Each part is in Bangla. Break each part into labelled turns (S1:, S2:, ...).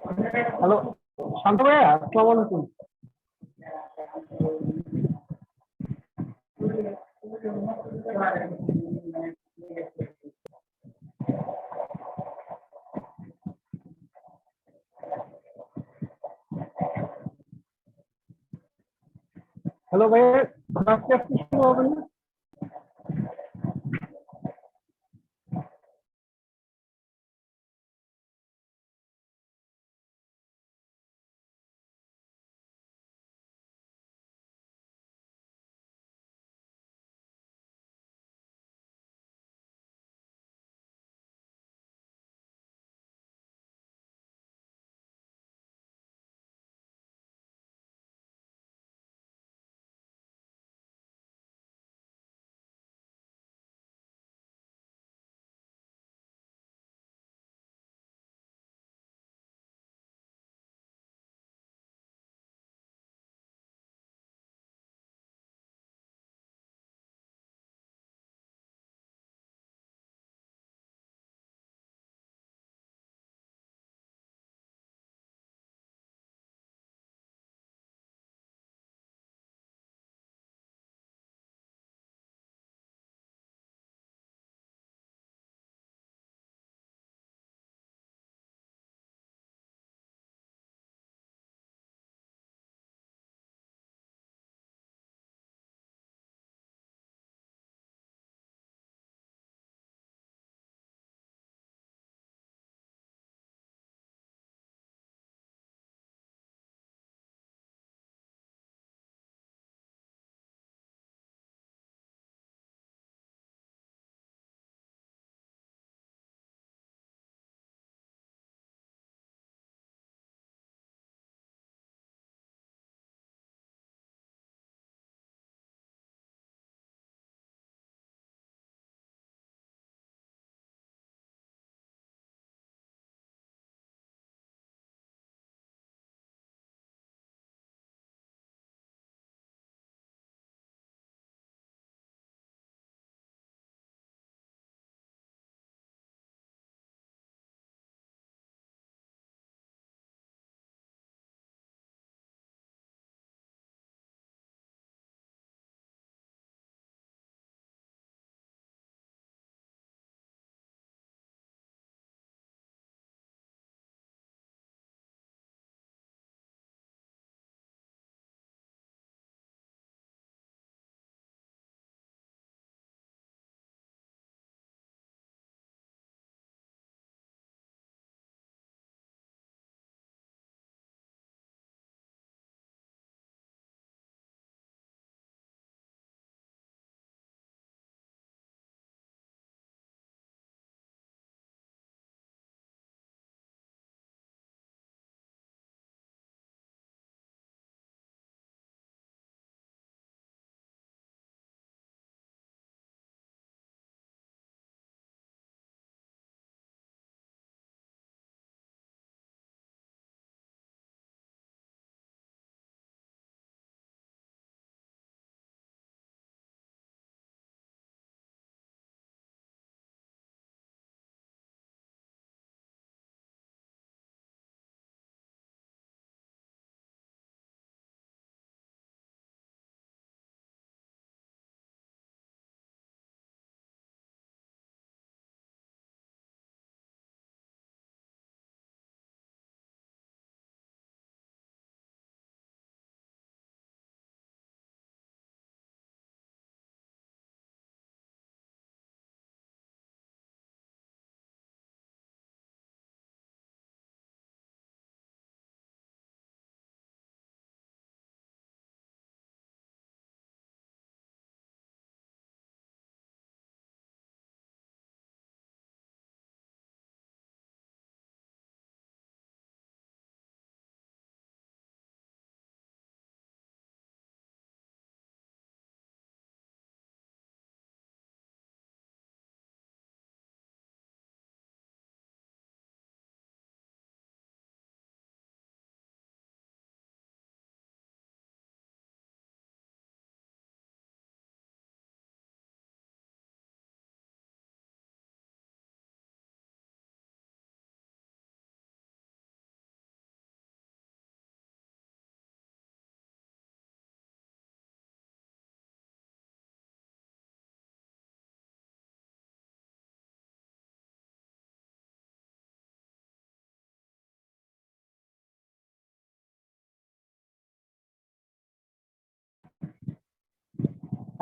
S1: হ্যালো, শান্ত ভাইয়া, আসসালামু আলাইকুম। হ্যালো ভাইয়া, আজকে আপনি শুরু হবেন না?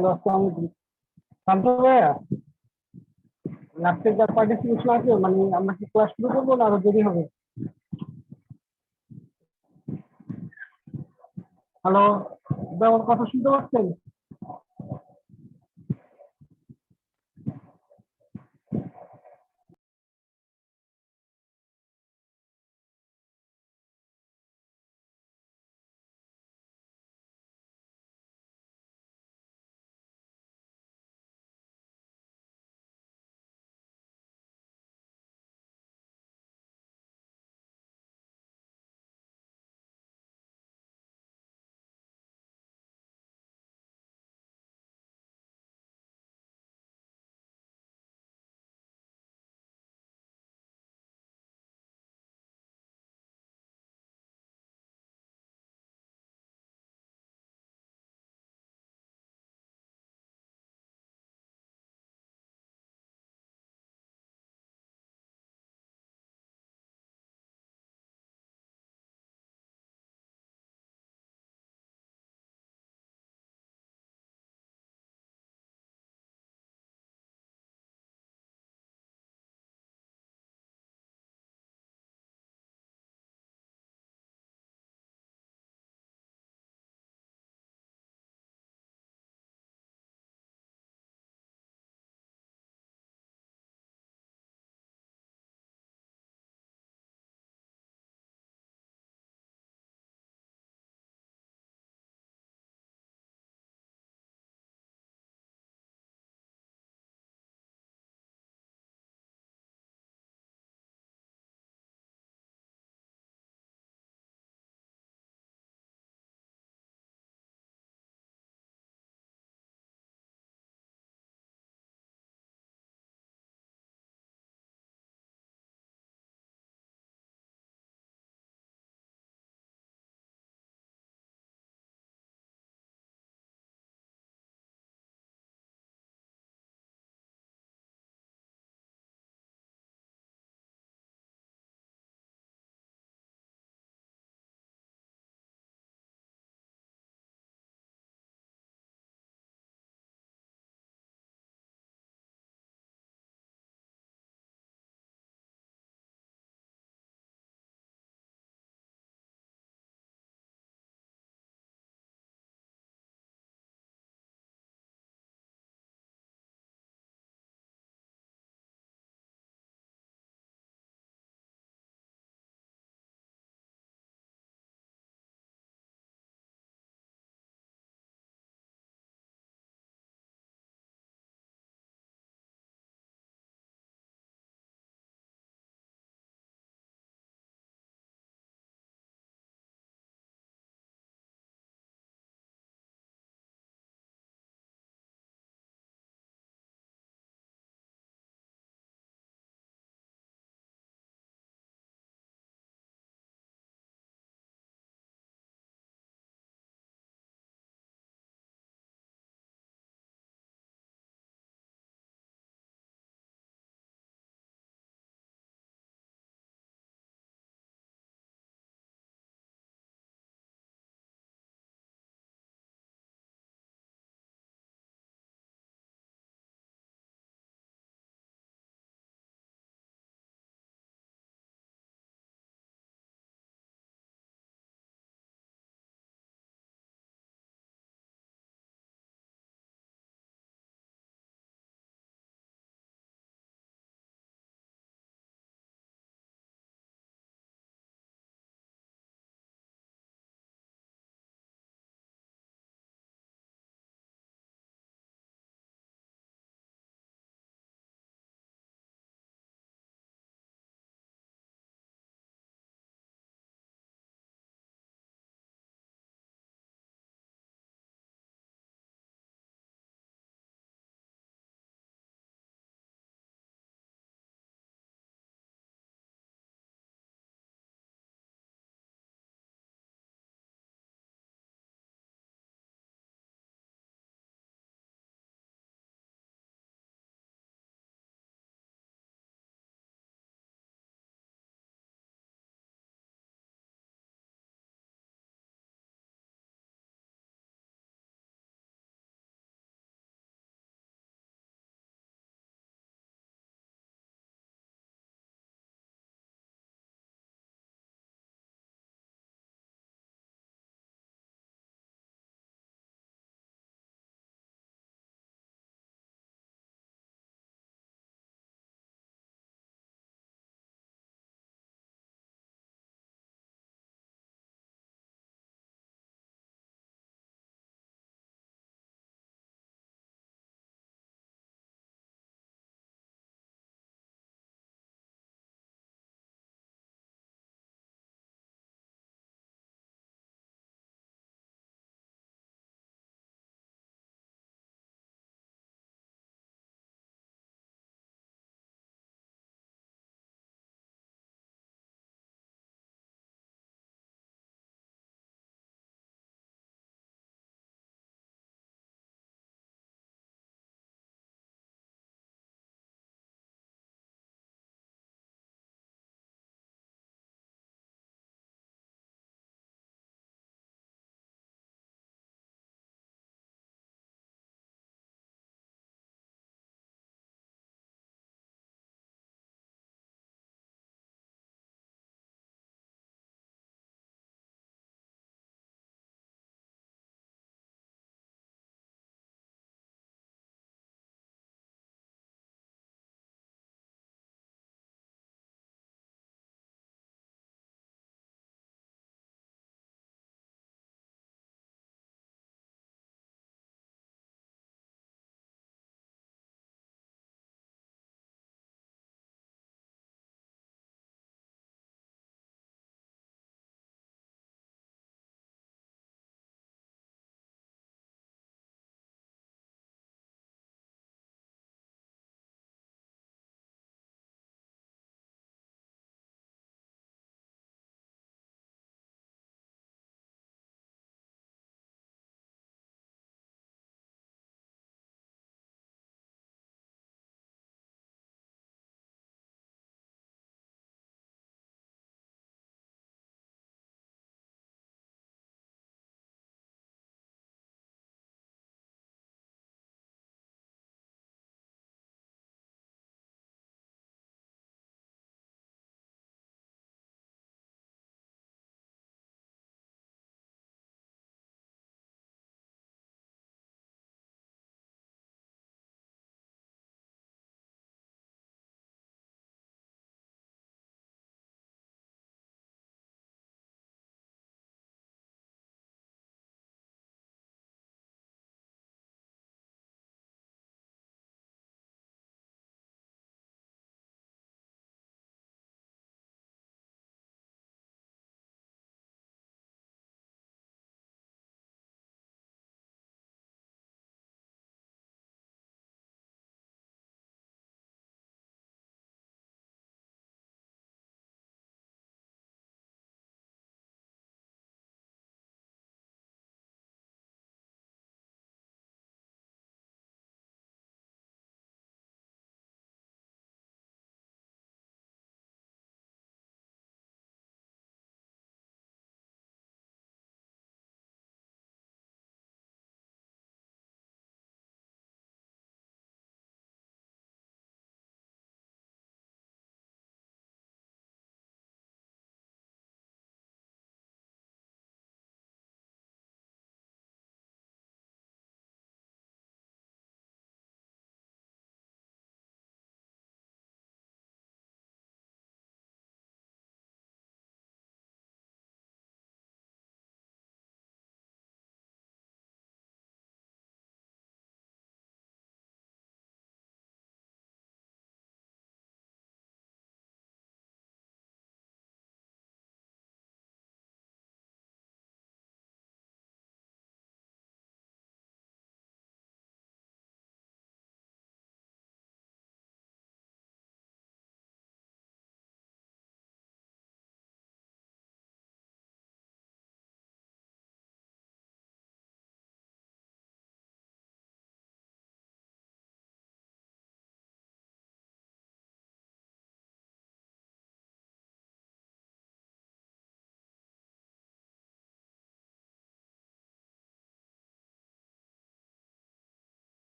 S1: হ্যালো, আসসালামু আলাইকুম। শান্ত ভাইয়া, লাস্টের যা পার্টিসিপেশন আছে, মানে আমরা কি ক্লাস শুরু করবো না আরো দেরি হবে? হ্যালো, ভাই আমার কথা শুনতে পাচ্ছেন?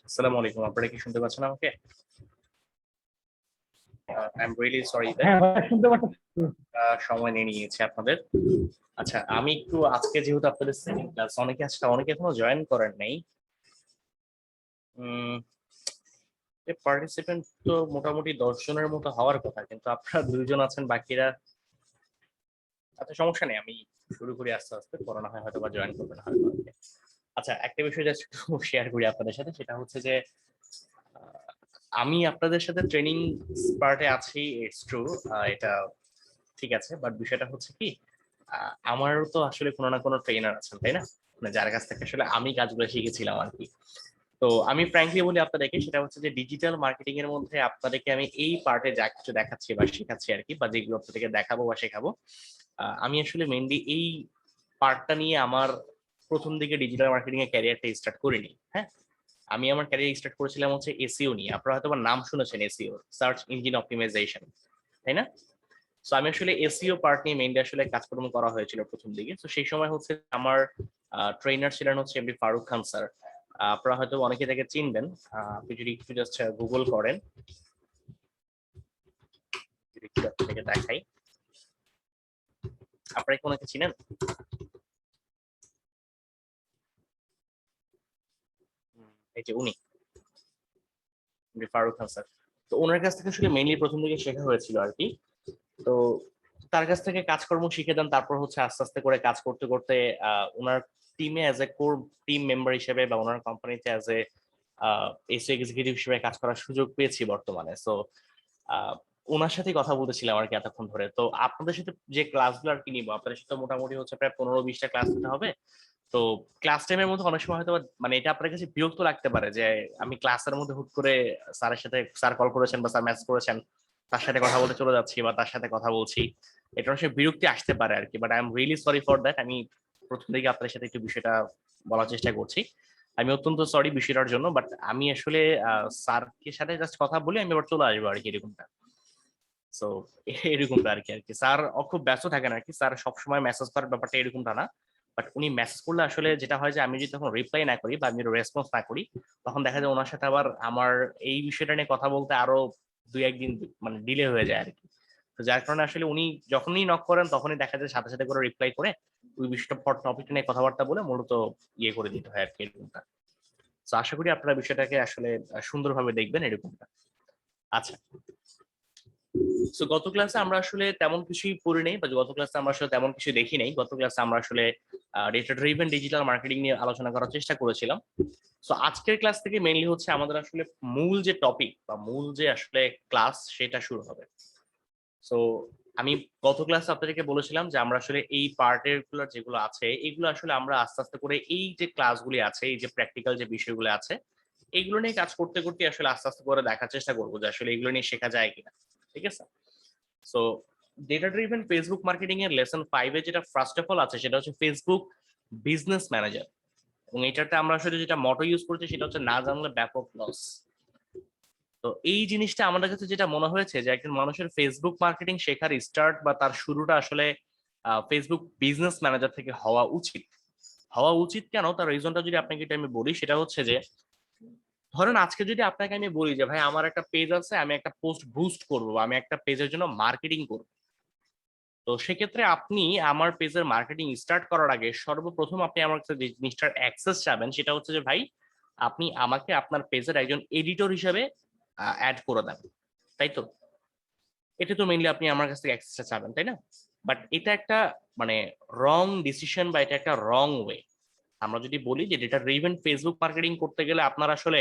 S2: আসসালামু আলাইকুম, আপনারা কি শুনতে পাচ্ছেন আমাকে? আই এম রিয়েলি সরি
S1: হ্যাঁ ভাই, শুনতে পাচ্ছি।
S2: সময় নিয়ে নিয়েছি আপনাদের। আচ্ছা, আমি একটু আজকে যেহেতু আপনাদের সেকেন্ড ক্লাস, অনেকে এখনো জয়েন করেন নাই। পার্টিসিপেন্ট তো মোটামুটি 10 জনের মতো হওয়ার কথা, কিন্তু আপনারা 2 জন আছেন, বাকিরা। আচ্ছা, সমস্যা নেই, আমি শুরু করি আস্তে আস্তে, করোনা হয় হয়তো বা জয়েন করবেন হয়তো অনেকে। আচ্ছা, একটা বিষয় জাস্ট শেয়ার করি আপনাদের সাথে, সেটা হচ্ছে যে আহ, আমি আপনাদের সাথে ট্রেনিং পার্টে আছি, ইটস ট্রু, এটা ঠিক আছে, বাট বিষয়টা হচ্ছে কি, আমারও তো আসলে কোনো না কোনো ট্রেনার আছেন, তাই না? মানে যার কাছ থেকে আসলে আমি কাজগুলো শিখেছিলাম আর কি। তো আমি ফ্র্যাঙ্কলি বলি আপনাদেরকে, সেটা হচ্ছে যে ডিজিটাল মার্কেটিং এর মধ্যে আপনাদেরকে আমি এই পার্টে যা কিছু দেখাচ্ছি বা শেখাচ্ছি আর কি, বা যেগুলো আপনাদেরকে দেখাবো বা শেখাবো, আমি আসলে মেনলি এই পার্টটা নিয়ে আমার প্রথম দিকে ডিজিটাল মার্কেটিং এর ক্যারিয়ারটা স্টার্ট করিনি। হ্যাঁ, আমি আমার ক্যারিয়ার স্টার্ট করেছিলাম হচ্ছে এসইও নিয়ে। আপনারা হয়তো নাম শুনেছেন, এসইও, সার্চ ইঞ্জিন অপটিমাইজেশন, তাই না? সো আমি আসলে এসইও পার্ট নিয়ে মেইনলি আসলে কাজকর্ম করা হয়েছিল প্রথম দিকে। তো সেই সময় হচ্ছে আমার ট্রেনার ছিলেন হচ্ছে এমডি ফারুক খান স্যার। আপনারা হয়তো অনেকে তাকে চিনবেন। আপনি যদি একটু জাস্ট গুগল করেন, যদি একটু আপনাকে দেখাই, আপনারা কি ওনাকে চিনেন? এই যে উনি, এমডি ফারুক খান স্যার। তো ওনার কাছ থেকে আসলে মেইনলি প্রথম দিকে শেখা হয়েছিল আর কি। তো তার কাছ থেকে কাজকর্ম শিখে দেন, তারপর হচ্ছে আস্তে আস্তে করে কাজ করতে করতে ওনার টিমে as a core team member হিসেবে বা ওনার কোম্পানিতে অ্যাজ এ এসও এক্সিকিউটিভ হিসেবে কাজ করার সুযোগ পেয়েছি বর্তমানে। সো ওনার সাথে কথা বলতেছিলাম আর কি এতক্ষণ ধরে। তো আপনাদের সাথে যে ক্লাসগুলো আর কি নিবো, আপনাদের সাথে মোটামুটি হচ্ছে প্রায় 15-20টা ক্লাস নিতে হবে। তো ক্লাস টাইমের মধ্যে অনেক সময় হয়তো মানে এটা আপনার কাছে বিরক্ত লাগতে পারে যে আমি ক্লাসের মধ্যে হুট করে স্যারের সাথে, স্যার কল করেছেন বা স্যার মেসেজ করেছেন, তার সাথে কথা বলতে চলে যাচ্ছি বা তার সাথে কথা বলছি, এটা অনেক সময় বিরক্তি আসতে পারে আর কি। But I am really sorry for that. আমি প্রথম দিকে আপনাদের সাথে একটু বিষয়টা বলার চেষ্টা করছি। আমি অত্যন্ত সরি বিষয়টার জন্য, বাট আমি আসলে স্যারকে সাথে জাস্ট কথা বলি, আমি আবার চলে আসবো আর কি, এরকমটা। সো এরকমটা আর কি স্যার খুব ব্যস্ত থাকেন আর কি, স্যার সবসময় মেসেজ করার ব্যাপারটা এরকমটা না। বাট উনি মেসেজ করলে আসলে যেটা হয় যে আমি যদি তখন রিপ্লাই না করি বা আমি রেসপন্স না করি, তখন দেখা যায় ওনার সাথে আবার আমার এই বিষয়টা নিয়ে কথা বলতে আরো 2-1 দিন মানে ডিলে হয়ে যায় আর কি। তো যার কারণে আসলে উনি যখনই নক করেন তখনই দেখা যায় সাথে সাথে করে রিপ্লাই করে ওই বিষয়টা টপিকটা নিয়ে কথাবার্তা বলে মূলত ইয়ে করে দিতে হয় আর কি, এরকমটা। তো আশা করি আপনারা বিষয়টাকে আসলে সুন্দরভাবে দেখবেন, এরকমটা। আচ্ছা, সো গত ক্লাসে আমরা আসলে তেমন কিছুই পড়ি নাই, বা গত ক্লাসে আমরা আসলে তেমন কিছু দেখি নাই। গত ক্লাসে আমরা আসলে ডেটা ড্রিভেন ডিজিটাল মার্কেটিং নিয়ে আলোচনা করার চেষ্টা করেছিলাম। সো আজকের ক্লাস থেকে মেইনলি হচ্ছে আমাদের আসলে মূল যে টপিক বা মূল যে আসলে ক্লাস, সেটা শুরু হবে। সো আমি গত ক্লাসে আপনাদেরকে বলেছিলাম যে আমরা আসলে এই পার্টের গুলো যেগুলো আছে, এগুলো আসলে আমরা আস্তে আস্তে করে এই যে ক্লাসগুলি আছে, এই যে প্র্যাকটিক্যাল যে বিষয়গুলো আছে, এইগুলো নিয়ে কাজ করতে করতে আসলে আস্তে আস্তে করে দেখার চেষ্টা করবো যে আসলে এগুলো নিয়ে শেখা যায় কিনা। ঠিক আছে? So data driven Facebook marketing এর লেসন 5 এ যেটা ফার্স্ট অফ অল আছে সেটা হচ্ছে ফেসবুক বিজনেস ম্যানেজার। এবং এটাতে আমরা আসলে যেটা মটো ইউজ করছি সেটা হচ্ছে না জানলে ব্যাপক লস। তো এই জিনিসটা আমাদের কাছে যেটা মনে হয়েছে যে একজন মানুষের ফেসবুক মার্কেটিং শেখার স্টার্ট বা তার শুরুটা আসলে ফেসবুক বিজনেস ম্যানেজার থেকে হওয়া উচিত। হওয়া উচিত কেন, তার রিজনটা যদি আপনাকে এটা আমি বলি, সেটা হচ্ছে যে ধরেন আজকে যদি আপনাকে আমি বলি যে ভাই আমার একটা পেজ আছে, আমি একটা পোস্ট বুস্ট করবো, আমি একটা পেজের জন্য মার্কেটিং করবো। তো সেক্ষেত্রে আপনি আমার পেজের মার্কেটিং স্টার্ট করার আগে সর্বপ্রথম আপনি আমার কাছে যে জিনিসটার অ্যাক্সেস চাবেন সেটা হচ্ছে যে ভাই আপনি আমাকে আপনার পেজের একজন এডিটর হিসেবে অ্যাড করে দেন, তাই তো? এটা তো মেইনলি আপনি আমার কাছ থেকে অ্যাক্সেসটা চাবেন, তাই না? বাট এটা একটা মানে রং ডিসিশন বা এটা একটা রং ওয়ে। আমরা যদি বলি যে ডেটা ড্রিভেন ফেসবুক মার্কেটিং করতে গেলে আপনার আসলে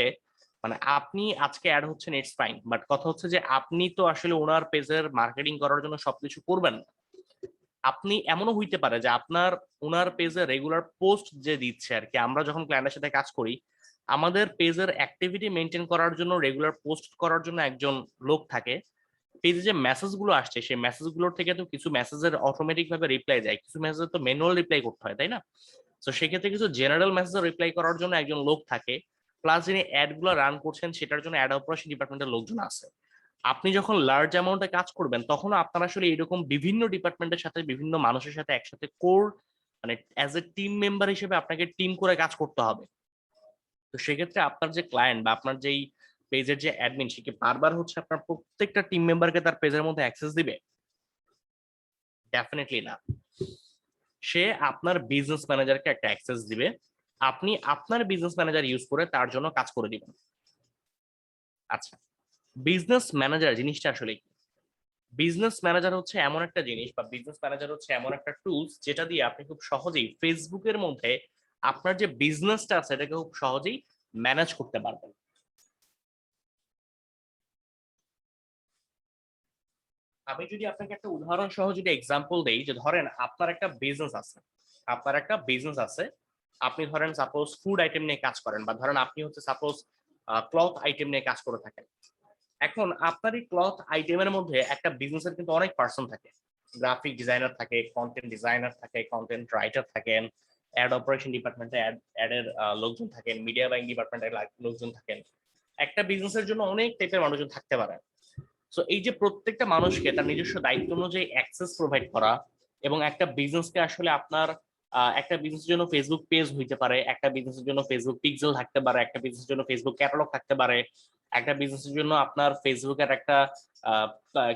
S2: মানে আপনি আজকে অ্যাড হচ্ছেন, ইটস ফাইন, বাট কথা হচ্ছে যে আপনি তো আসলে ওনার পেজের মার্কেটিং করার জন্য সবকিছু করবেন না। আপনি এমনও হইতে পারে যে আপনার ওনার পেজে রেগুলার পোস্ট যে দিচ্ছে আর কি, আমরা যখন ক্লায়েন্টের সাথে কাজ করি আমাদের পেজের অ্যাক্টিভিটি মেনটেন করার জন্য, রেগুলার পোস্ট করার জন্য একজন লোক থাকে। পেজে যে মেসেজ গুলো আসছে সেই মেসেজ গুলোর থেকে তো কিছু মেসেজের অটোমেটিক ভাবে রিপ্লাই যায়, কিছু মেসেজের তো ম্যানুয়াল রিপ্লাই করতে হয়, তাই না? তো সেক্ষেত্রে কিছু জেনারেল মেসেজের রিপ্লাই করার জন্য একজন লোক থাকে। প্লাস যিনি অ্যাড গুলো রান করছেন সেটার জন্য অ্যাড অপারেশন ডিপার্টমেন্টের লোকজন আছে। আপনি যখন লার্জ অ্যামাউন্টে কাজ করবেন তখন আপনার আসলে এরকম বিভিন্ন ডিপার্টমেন্টের সাথে বিভিন্ন মানুষের সাথে একসাথে কোর মানে অ্যাজ এ টিম মেম্বার হিসেবে আপনাকে টিম করে কাজ করতে হবে। তো সেক্ষেত্রে আপনার যে ক্লায়েন্ট বা আপনার যেই পেজের যে অ্যাডমিন, সে কি বারবার হচ্ছে আপনার প্রত্যেকটা টিম মেম্বারকে তার পেজের মধ্যে অ্যাক্সেস দিবে? ডেফিনেটলি না। সে আপনার বিজনেস ম্যানেজারকে একটা অ্যাক্সেস দিবে, আপনি আপনার বিজনেস ম্যানেজার ইউজ করে তার জন্য কাজ করে দিবেন। আচ্ছা, বিজনেস ম্যানেজার জিনিসটা আসলে কি? বিজনেস ম্যানেজার হচ্ছে এমন একটা জিনিস বা বিজনেস ম্যানেজার হচ্ছে এমন একটা টুলস যেটা দিয়ে আপনি খুব সহজেই ফেসবুকের মধ্যে আপনার যে বিজনেসটা আছে এটাকে খুব সহজেই ম্যানেজ করতে পারবেন। আমি যদি আপনাকে একটা উদাহরণ সহ যদি এক্সাম্পল দেই, যে ধরেন আপনার একটা বিজনেস আছে, আপনার একটা বিজনেস আছে, আপনি ধরেন সাপোজ ফুড আইটেম নিয়ে কাজ করেন, বা ধরেন আপনি হচ্ছে সাপোজ ক্লথ আইটেম নিয়ে কাজ করে থাকেন। এখন আপনার এই ক্লথ আইটেমের মধ্যে একটা বিজনেসের কিন্তু অনেক পার্সন থাকে, গ্রাফিক ডিজাইনার থাকে, কন্টেন্ট ডিজাইনার থাকে, কন্টেন্ট রাইটার থাকেন, অ্যাড অপারেশন ডিপার্টমেন্টে অ্যাডের লোকজন থাকেন, মিডিয়া বাইং ডিপার্টমেন্টের লোকজন থাকেন। একটা বিজনেসের জন্য অনেক টাইপের মানুষজন থাকতে পারে। সো এই যে প্রত্যেকটা মানুষকে তার নিজস্ব দায়িত্ব অনুযায়ী অ্যাক্সেস প্রোভাইড করা, এবং একটা বিজনেসকে আসলে আপনার একটা বিজনেসের জন্য ফেসবুক পেজ হইতে পারে, একটা বিজনেসের জন্য ফেসবুক পিক্সেল থাকতে পারে, একটা বিজনেসের জন্য ফেসবুক ক্যাটালগ থাকতে পারে, একটা বিজনেসের জন্য আপনার ফেসবুকের একটা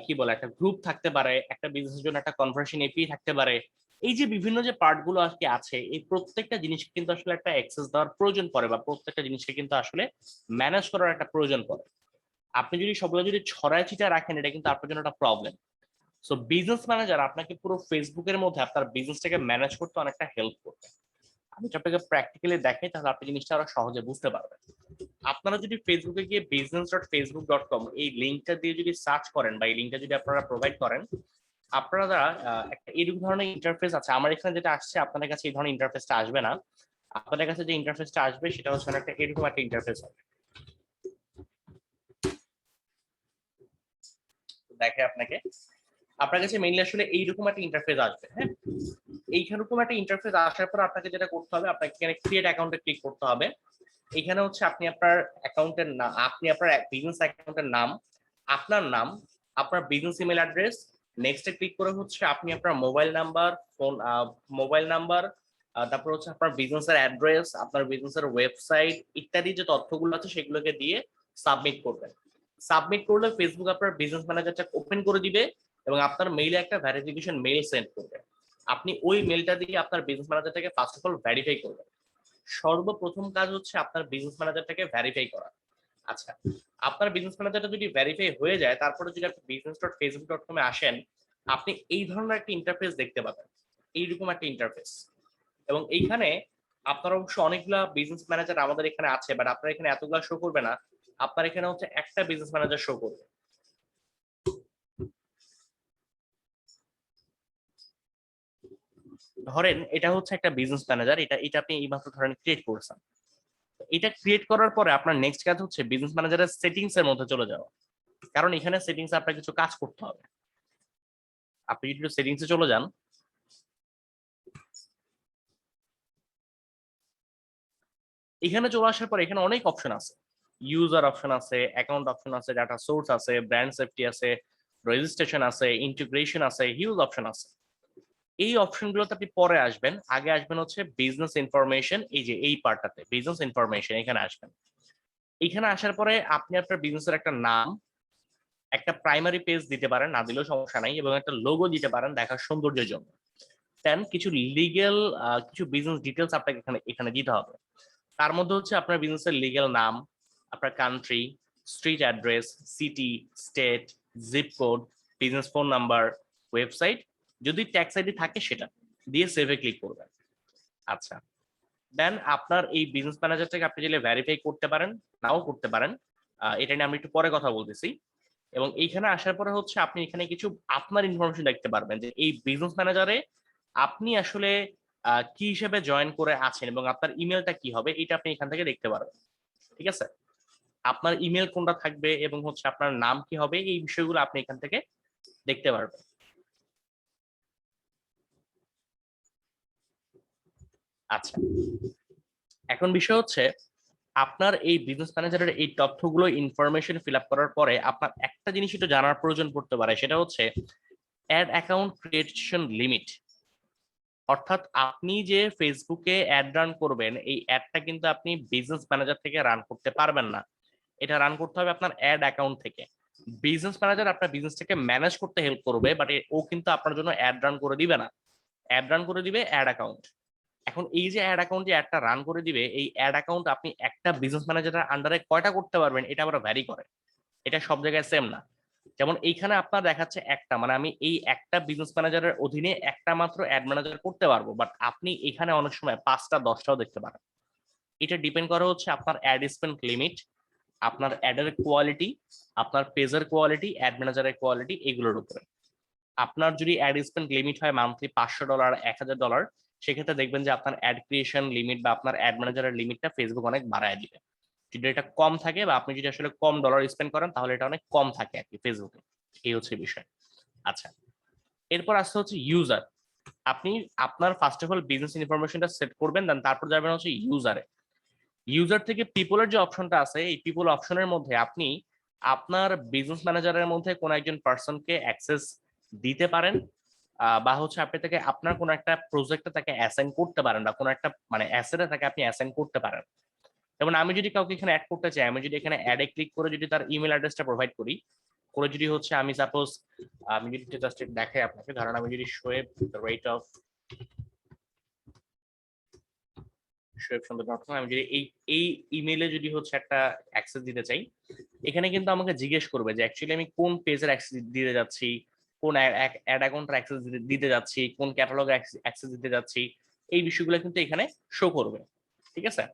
S2: কি বলে একটা গ্রুপ থাকতে পারে, একটা বিজনেসের জন্য একটা কনভার্সন এপি থাকতে পারে। এই যে বিভিন্ন যে পার্ট গুলো আজকে আছে, এই প্রত্যেকটা জিনিসকে কিন্তু আসলে একটা অ্যাক্সেস দেওয়ার প্রয়োজন পড়ে, বা প্রত্যেকটা জিনিসকে কিন্তু আসলে ম্যানেজ করার একটা প্রয়োজন পড়ে। আপনি যদি সবগুলো যদি ছড়ায় ছিটায় রাখেন, এটা কিন্তু আপনার জন্য একটা প্রবলেম। সো বিজনেস ম্যানেজার আপনাকে পুরো ফেসবুকের মধ্যে আপনার বিজনেসটাকে ম্যানেজ করতে অনেকটা হেল্প করবে। আমি যদি আপনাকে প্র্যাকটিক্যালি দেখাই তাহলে আপনি জিনিসটা আরো সহজে বুঝতে পারবেন। আপনারা যদি ফেসবুকে গিয়ে business.facebook.com এই লিঙ্কটা দিয়ে যদি সার্চ করেন, বা এই লিঙ্কটা যদি আপনারা প্রোভাইড করেন, আপনারা একটা এরকম ধরনের ইন্টারফেস আছে। আমার এখানে যেটা আসছে আপনাদের কাছে এই ধরনের ইন্টারফেসটা আসবে না। আপনাদের কাছে যে ইন্টারফেসটা আসবে সেটা হচ্ছে একটা এরকম একটা ইন্টারফেস হবে। দেখে আপনাকে আপনার কাছে মেইনলি আসলে এইরকম একটা ইন্টারফেস আসবে। হ্যাঁ, এইরকম একটা ইন্টারফেস আসার পর আপনাকে যেটা করতে হবে, আপনাকে এখানে ক্রিয়েট অ্যাকাউন্টে ক্লিক করতে হবে। এখানে হচ্ছে আপনি আপনার অ্যাকাউন্টের নাম, আপনি আপনার বিজনেস অ্যাকাউন্টের নাম, আপনার নাম, আপনার বিজনেস ইমেল অ্যাড্রেস, নেক্সটে ক্লিক করে হচ্ছে আপনি আপনার মোবাইল নাম্বার, মোবাইল নাম্বার, তারপর হচ্ছে আপনার বিজনেসের অ্যাড্রেস, আপনার বিজনেসের ওয়েবসাইট ইত্যাদি যে তথ্যগুলো আছে সেগুলোকে দিয়ে সাবমিট করবেন। সাবমিট করলে ফেসবুক আপনার বিজনেস ম্যানেজারটা ওপেন করে দিবে এবং আপনার মেইলে একটা ভেরিফিকেশন মেইল সেন্ড করবে। আপনি ওই মেলটা দিয়ে আপনার বিজনেস ম্যানেজারটাকে ফার্স্ট অফ অল ভেরিফাই করবেন। সর্বপ্রথম কাজ হচ্ছে আপনার বিজনেস ম্যানেজারটাকে ভেরিফাই করা। আচ্ছা, আপনার বিজনেস ম্যানেজারটা যদি ভেরিফাই হয়ে যায়, তারপরে যদি আপনি business.facebook.com এ আসেন, আপনি এই ধরনের একটা ইন্টারফেস দেখতে পাবেন, এইরকম একটা ইন্টারফেস। এবং এইখানে আপনার অবশ্য অনেকগুলা বিজনেস ম্যানেজার আমাদের এখানে আছে, বাট আপনার এখানে এতগুলা শো করবে না। আপনার এখানে হচ্ছে একটা বিজনেস ম্যানেজার শো করবে। ধরেন এটা হচ্ছে একটা বিজনেস ম্যানেজার, এটা এটা আপনি এইমাত্র ধরেন ক্রিয়েট করছেন। এটা ক্রিয়েট করার পরে আপনার নেক্সট কাজ হচ্ছে বিজনেস ম্যানেজারের সেটিংস এর মধ্যে চলে যাওয়া, কারণ এখানে সেটিংস আপনার কিছু কাজ করতে হবে। আপনি যদি সেটিংস এ চলে যান, এখানে চলে আসার পর এখানে অনেক অপশন আছে। ইউজার অপশন আছে, অ্যাকাউন্ট অপশন আছে, ডাটা সোর্স আছে, ব্র্যান্ড সেফটি আছে, রেজিস্ট্রেশন আছে, ইন্টিগ্রেশন আছে, হিউজ অপশন আছে। এই অপশনগুলোতে আপনি পরে আসবেন, আগে আসবেন হচ্ছে বিজনেস ইনফরমেশন। এই যে এই পার্টটাতে বিজনেস ইনফরমেশন, এখানে আসবেন। এখানে আসার পরে আপনি আপনার বিজনেসের একটা নাম, একটা প্রাইমারি পেজ দিতে পারেন, না দিলেও সমস্যা নাই, এবং একটা লোগো দিতে পারেন দেখার সৌন্দর্যের জন্য। দেন কিছু লিগেল কিছু বিজনেস ডিটেলস আপনাকে এখানে এখানে দিতে হবে। তার মধ্যে হচ্ছে আপনার বিজনেসের লিগেল নাম, আপনার country, street address, city, state, zip code, business phone number, website, যদি ট্যাক্স আইডি থাকে সেটা দিয়ে সেভে ক্লিক করবেন। আচ্ছা, দেন আপনার এই বিজনেস ম্যানেজারটাকে আপনি চাইলে ভেরিফাই করতে পারেন, নাও করতে পারেন। এটা নিয়ে আমি একটু পরে কথা বলতেছি। এবং এইখানে আসার পরে হচ্ছে আপনি এখানে কিছু আপনার ইনফরমেশন দেখতে পারবেন, যে এই বিজনেস ম্যানেজারে আপনি আসলে কি হিসেবে জয়েন করে আছেন এবং আপনার ইমেলটা কি হবে, এটা আপনি এখান থেকে দেখতে পারবেন। ঠিক আছে, আপনার ইমেল কোনটা থাকবে এবং হচ্ছে আপনার নাম কি হবে, এই বিষয়গুলো আপনি এখান থেকে দেখতে পারবেন। আচ্ছা, এখন বিষয় হচ্ছে আপনার এই বিজনেস ম্যানেজারের এই তথ্যগুলো ইনফরমেশন ফিল আপ করার পরে আপনার একটা জিনিস একটু জানার প্রয়োজন পড়তে পারে, সেটা হচ্ছে অ্যাড অ্যাকাউন্ট ক্রিয়েশন লিমিট। অর্থাৎ আপনি যে ফেসবুকে অ্যাড রান করবেন, এই অ্যাডটা কিন্তু আপনি বিজনেস ম্যানেজার থেকে রান করতে পারবেন না। এটা রান করতে হবে আপনার অ্যাড অ্যাকাউন্ট থেকে। বিজনেস ম্যানেজার আপনার বিজনেসটাকে ম্যানেজ করতে হেল্প করবে, বাট ও কিন্তু আপনার জন্য অ্যাড রান করে দিবে না। অ্যাড রান করে দিবে অ্যাড অ্যাকাউন্ট। এখন এই যে অ্যাড অ্যাকাউন্ট যে অ্যাডটা রান করে দিবে, এই অ্যাড অ্যাকাউন্ট আপনি একটা বিজনেস ম্যানেজারের আন্ডারে কয়টা করতে পারবেন এটা আবার ভ্যারি করে। এটা সব জায়গায় সেম না। যেমন এইখানে আপনার দেখাচ্ছে একটা, মানে আমি এই একটা বিজনেস ম্যানেজারের অধীনে একটা মাত্র অ্যাড ম্যানেজার করতে পারবো, বাট আপনি এখানে অনেক সময় 5টা 10টাও দেখতে পারেন। এটা ডিপেন্ড করে হচ্ছে আপনার অ্যাড স্পেন্ড লিমিট, আপনার অ্যাডের কোয়ালিটি, আপনার পেজের কোয়ালিটি, অ্যাড ম্যানেজারের কোয়ালিটি, এগুলোর উপরে। আপনার যদি অ্যাড স্পেন্ড লিমিট হয় মান্থলি $500 $1000, সেক্ষেত্রে দেখবেন যে আপনার অ্যাড ক্রিয়েশন লিমিট বা আপনার অ্যাড ম্যানেজারের লিমিটটা ফেসবুক অনেক বাড়ায় দিবে। যদি এটা কম থাকে বা আপনি যদি আসলে কম ডলার স্পেন্ড করেন তাহলে এটা অনেক কম থাকে আর কি ফেসবুকে। এই হচ্ছে বিষয়। আচ্ছা, এরপর আসতে হচ্ছে ইউজার। আপনি আপনার ফার্স্ট অফ অল বিজনেস ইনফরমেশনটা সেট করবেন, দেন তারপর যাবেন হচ্ছে ইউজারে। ইউজার থেকে পিপলের যে অপশনটা আছে, এই পিপল অপশনের মধ্যে আপনি আপনার বিজনেস ম্যানেজারের মধ্যে কোন একজন পার্সনকে অ্যাক্সেস দিতে পারেন, বা হচ্ছে আপনি তাকে আপনার কোন একটা প্রজেক্টে তাকে অ্যাসাইন করতে পারেন, বা কোন একটা মানে অ্যাসেটে তাকে আপনি অ্যাসাইন করতে পারেন। যেমন আমি যদি কাউকে এখানে অ্যাড করতে চাই, আমি যদি এখানে অ্যাডে ক্লিক করে যদি তার ইমেল অ্যাড্রেসটা প্রোভাইড করি, করে যদি হচ্ছে আমি সাপোজ আমি যদি জাস্ট দেখাই আপনাকে, ধরেন আমি যদি শোয়েব রেট অফ শোয়েবসুন্দর.com, আমি যদি এই ইমেইলে যদি হচ্ছে একটা অ্যাক্সেস দিতে চাই, এখানে কিন্তু আমাকে জিজ্ঞেস করবে যে অ্যাকচুয়ালি আমি কোন পেজের অ্যাক্সেস দিতে যাচ্ছি, কোন অ্যাড অ্যাকাউন্টের অ্যাক্সেস দিতে যাচ্ছি, কোন ক্যাটালগের অ্যাক্সেস দিতে যাচ্ছি, এই বিষয়গুলো কিন্তু এখানে শো করবে। ঠিক আছে,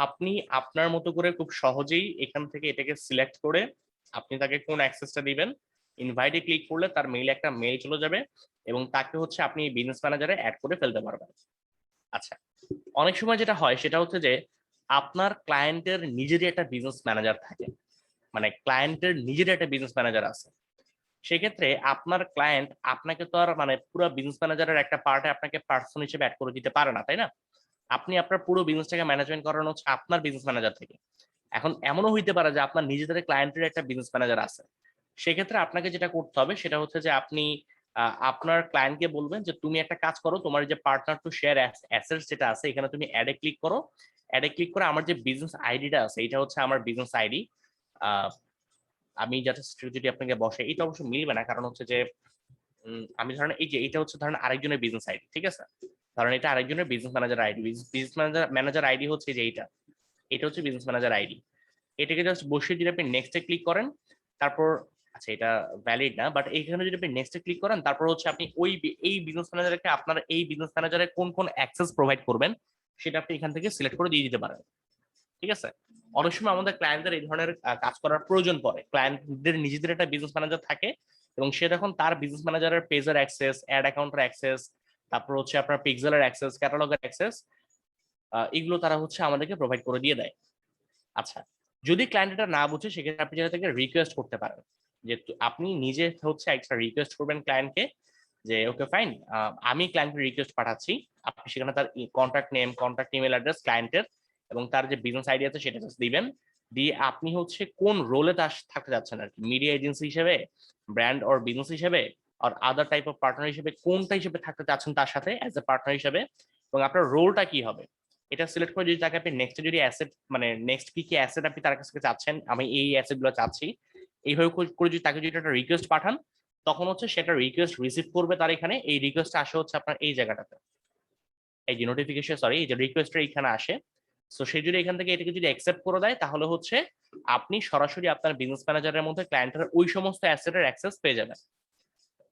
S2: আপনি আপনার মতো করে খুব সহজেই এখান থেকে এটাকে সিলেক্ট করে আপনি তাকে কোন অ্যাক্সেসটা দিবেন, ইনভাইটে ক্লিক করলে তার মেইলে একটা মেইল চলে যাবে এবং তাকে হচ্ছে আপনি বিজনেস ম্যানেজারে অ্যাড করে ফেলতে পারবেন। আচ্ছা, অনেক সময় যেটা হয় সেটা হচ্ছে যে আপনার ক্লায়েন্টের নিজেরই একটা বিজনেস ম্যানেজার থাকে, মানে ক্লায়েন্টের নিজেরই একটা বিজনেস ম্যানেজার আছে। সেক্ষেত্রে আপনার ক্লায়েন্ট আপনাকে তো আর মানে পুরো বিজনেস ম্যানেজারের একটা পার্টে আপনাকে পার্সন হিসেবে অ্যাড করে দিতে পারে না, তাই না? আপনি আপনার পুরো বিজনেসটাকে ম্যানেজমেন্ট করানো হচ্ছে আপনার বিজনেস ম্যানেজার থেকে। এখন এমনও হইতে পারে যে আপনার নিজেদের ক্লায়েন্টের একটা বিজনেস ম্যানেজার আছে। সেক্ষেত্রে আপনাকে যেটা করতে হবে সেটা হচ্ছে যে আপনি আপনার ক্লায়েন্টকে বলবেন যে তুমি একটা কাজ করো, তোমার যে পার্টনার টু শেয়ার অ্যাসেটস যেটা আছে এখানে তুমি অ্যাডে ক্লিক করো। অ্যাডে ক্লিক করে আমার যে বিজনেস আইডিটা আছে এটা হচ্ছে আমার বিজনেস আইডি। আমি যাতে যদি আপনাকে বসে, এটা অবশ্য মিলবে না, কারণ হচ্ছে যে আমি ধরেন এই যে এটা হচ্ছে ধরেন আরেকজনের বিজনেস আইডি, ঠিক আছে? ধরেন এটা আরেকজনের business manager ID, business manager ID হচ্ছে যে এটা হচ্ছে বিজনেস ম্যানেজার আইডি। এটাকে জাস্ট বসিয়ে যদি আপনি নেক্সটে ক্লিক করেন, তারপর আচ্ছা এটা ভ্যালিড না, বাট এইখানে যদি আপনি নেক্সটে ক্লিক করেন তারপর হচ্ছে আপনি এই বিজনেস ম্যানেজারকে আপনার এই বিজনেস ম্যানেজারে কোন কোন অ্যাক্সেস প্রোভাইড করবেন সেটা আপনি এখান থেকে সিলেক্ট করে দিয়ে দিতে পারেন। ঠিক আছে, অনেক সময় আমাদের ক্লায়েন্টদের এই ধরনের কাজ করার প্রয়োজন পড়ে। ক্লায়েন্টদের নিজেদের একটা বিজনেস ম্যানেজার থাকে এবং সে তখন তার বিজনেস ম্যানেজারের পেজের অ্যাক্সেস, অ্যাড অ্যাকাউন্টের অ্যাক্সেস, তারপর হচ্ছে আপনার পিক্সেলের অ্যাক্সেস, ক্যাটালগের অ্যাক্সেস, এগুলো তারা হচ্ছে আমাদেরকে প্রোভাইড করে দিয়ে দেয়। আচ্ছা, যদি ক্লায়েন্ট এটা না বুঝে সেক্ষেত্রে আপনি যেটা থেকে রিকোয়েস্ট করতে পারেন, যে আপনি নিজে হচ্ছে একটা রিকোয়েস্ট করবেন ক্লায়েন্টকে যে ওকে ফাইন, আমি ক্লায়েন্টের রিকোয়েস্ট পাঠাচ্ছি, আপনি সেখানে তার contact name, contact email address ক্লায়েন্টের এবং তার যে বিজনেস আইডি আছে সেটা জাস্ট দিবেন। দিয়ে আপনি হচ্ছে কোন রোলে তার থাকতে যাচ্ছেন আর কি, মিডিয়া এজেন্সি হিসেবে, ব্র্যান্ড অর বিজনেস হিসেবে, আর আদার টাইপ অফ পার্টনার হিসেবে, কোনটা হিসেবে থাকতে চাচ্ছেন তার সাথে অ্যাজ এ পার্টনার হিসেবে, এবং আপনার রোলটা কি হবে এটা সিলেক্ট করে যদি তাকে আপনি নেক্সট যদি অ্যাসেট মানে নেক্সট কি কি অ্যাসেট আপনি তার কাছ থেকে চাচ্ছেন, আমি এই অ্যাসেট গুলো চাচ্ছি, এইভাবে করে যদি তাকে যদি একটা রিকোয়েস্ট পাঠান, তখন হচ্ছে সেটা রিকোয়েস্ট রিসিভ করবে তার এখানে। এই রিকোয়েস্ট আসে হচ্ছে আপনার এই জায়গাটাতে, এই যে নোটিফিকেশন, সরি এই যে রিকোয়েস্টটা এখানে আসে। সো সে যদি এখান থেকে এটাকে যদি অ্যাকসেপ্ট করে দেয় তাহলে হচ্ছে আপনি সরাসরি আপনার বিজনেস ম্যানেজারের মধ্যে ক্লায়েন্টের ওই সমস্ত অ্যাসেটের অ্যাক্সেস পেয়ে যাবেন।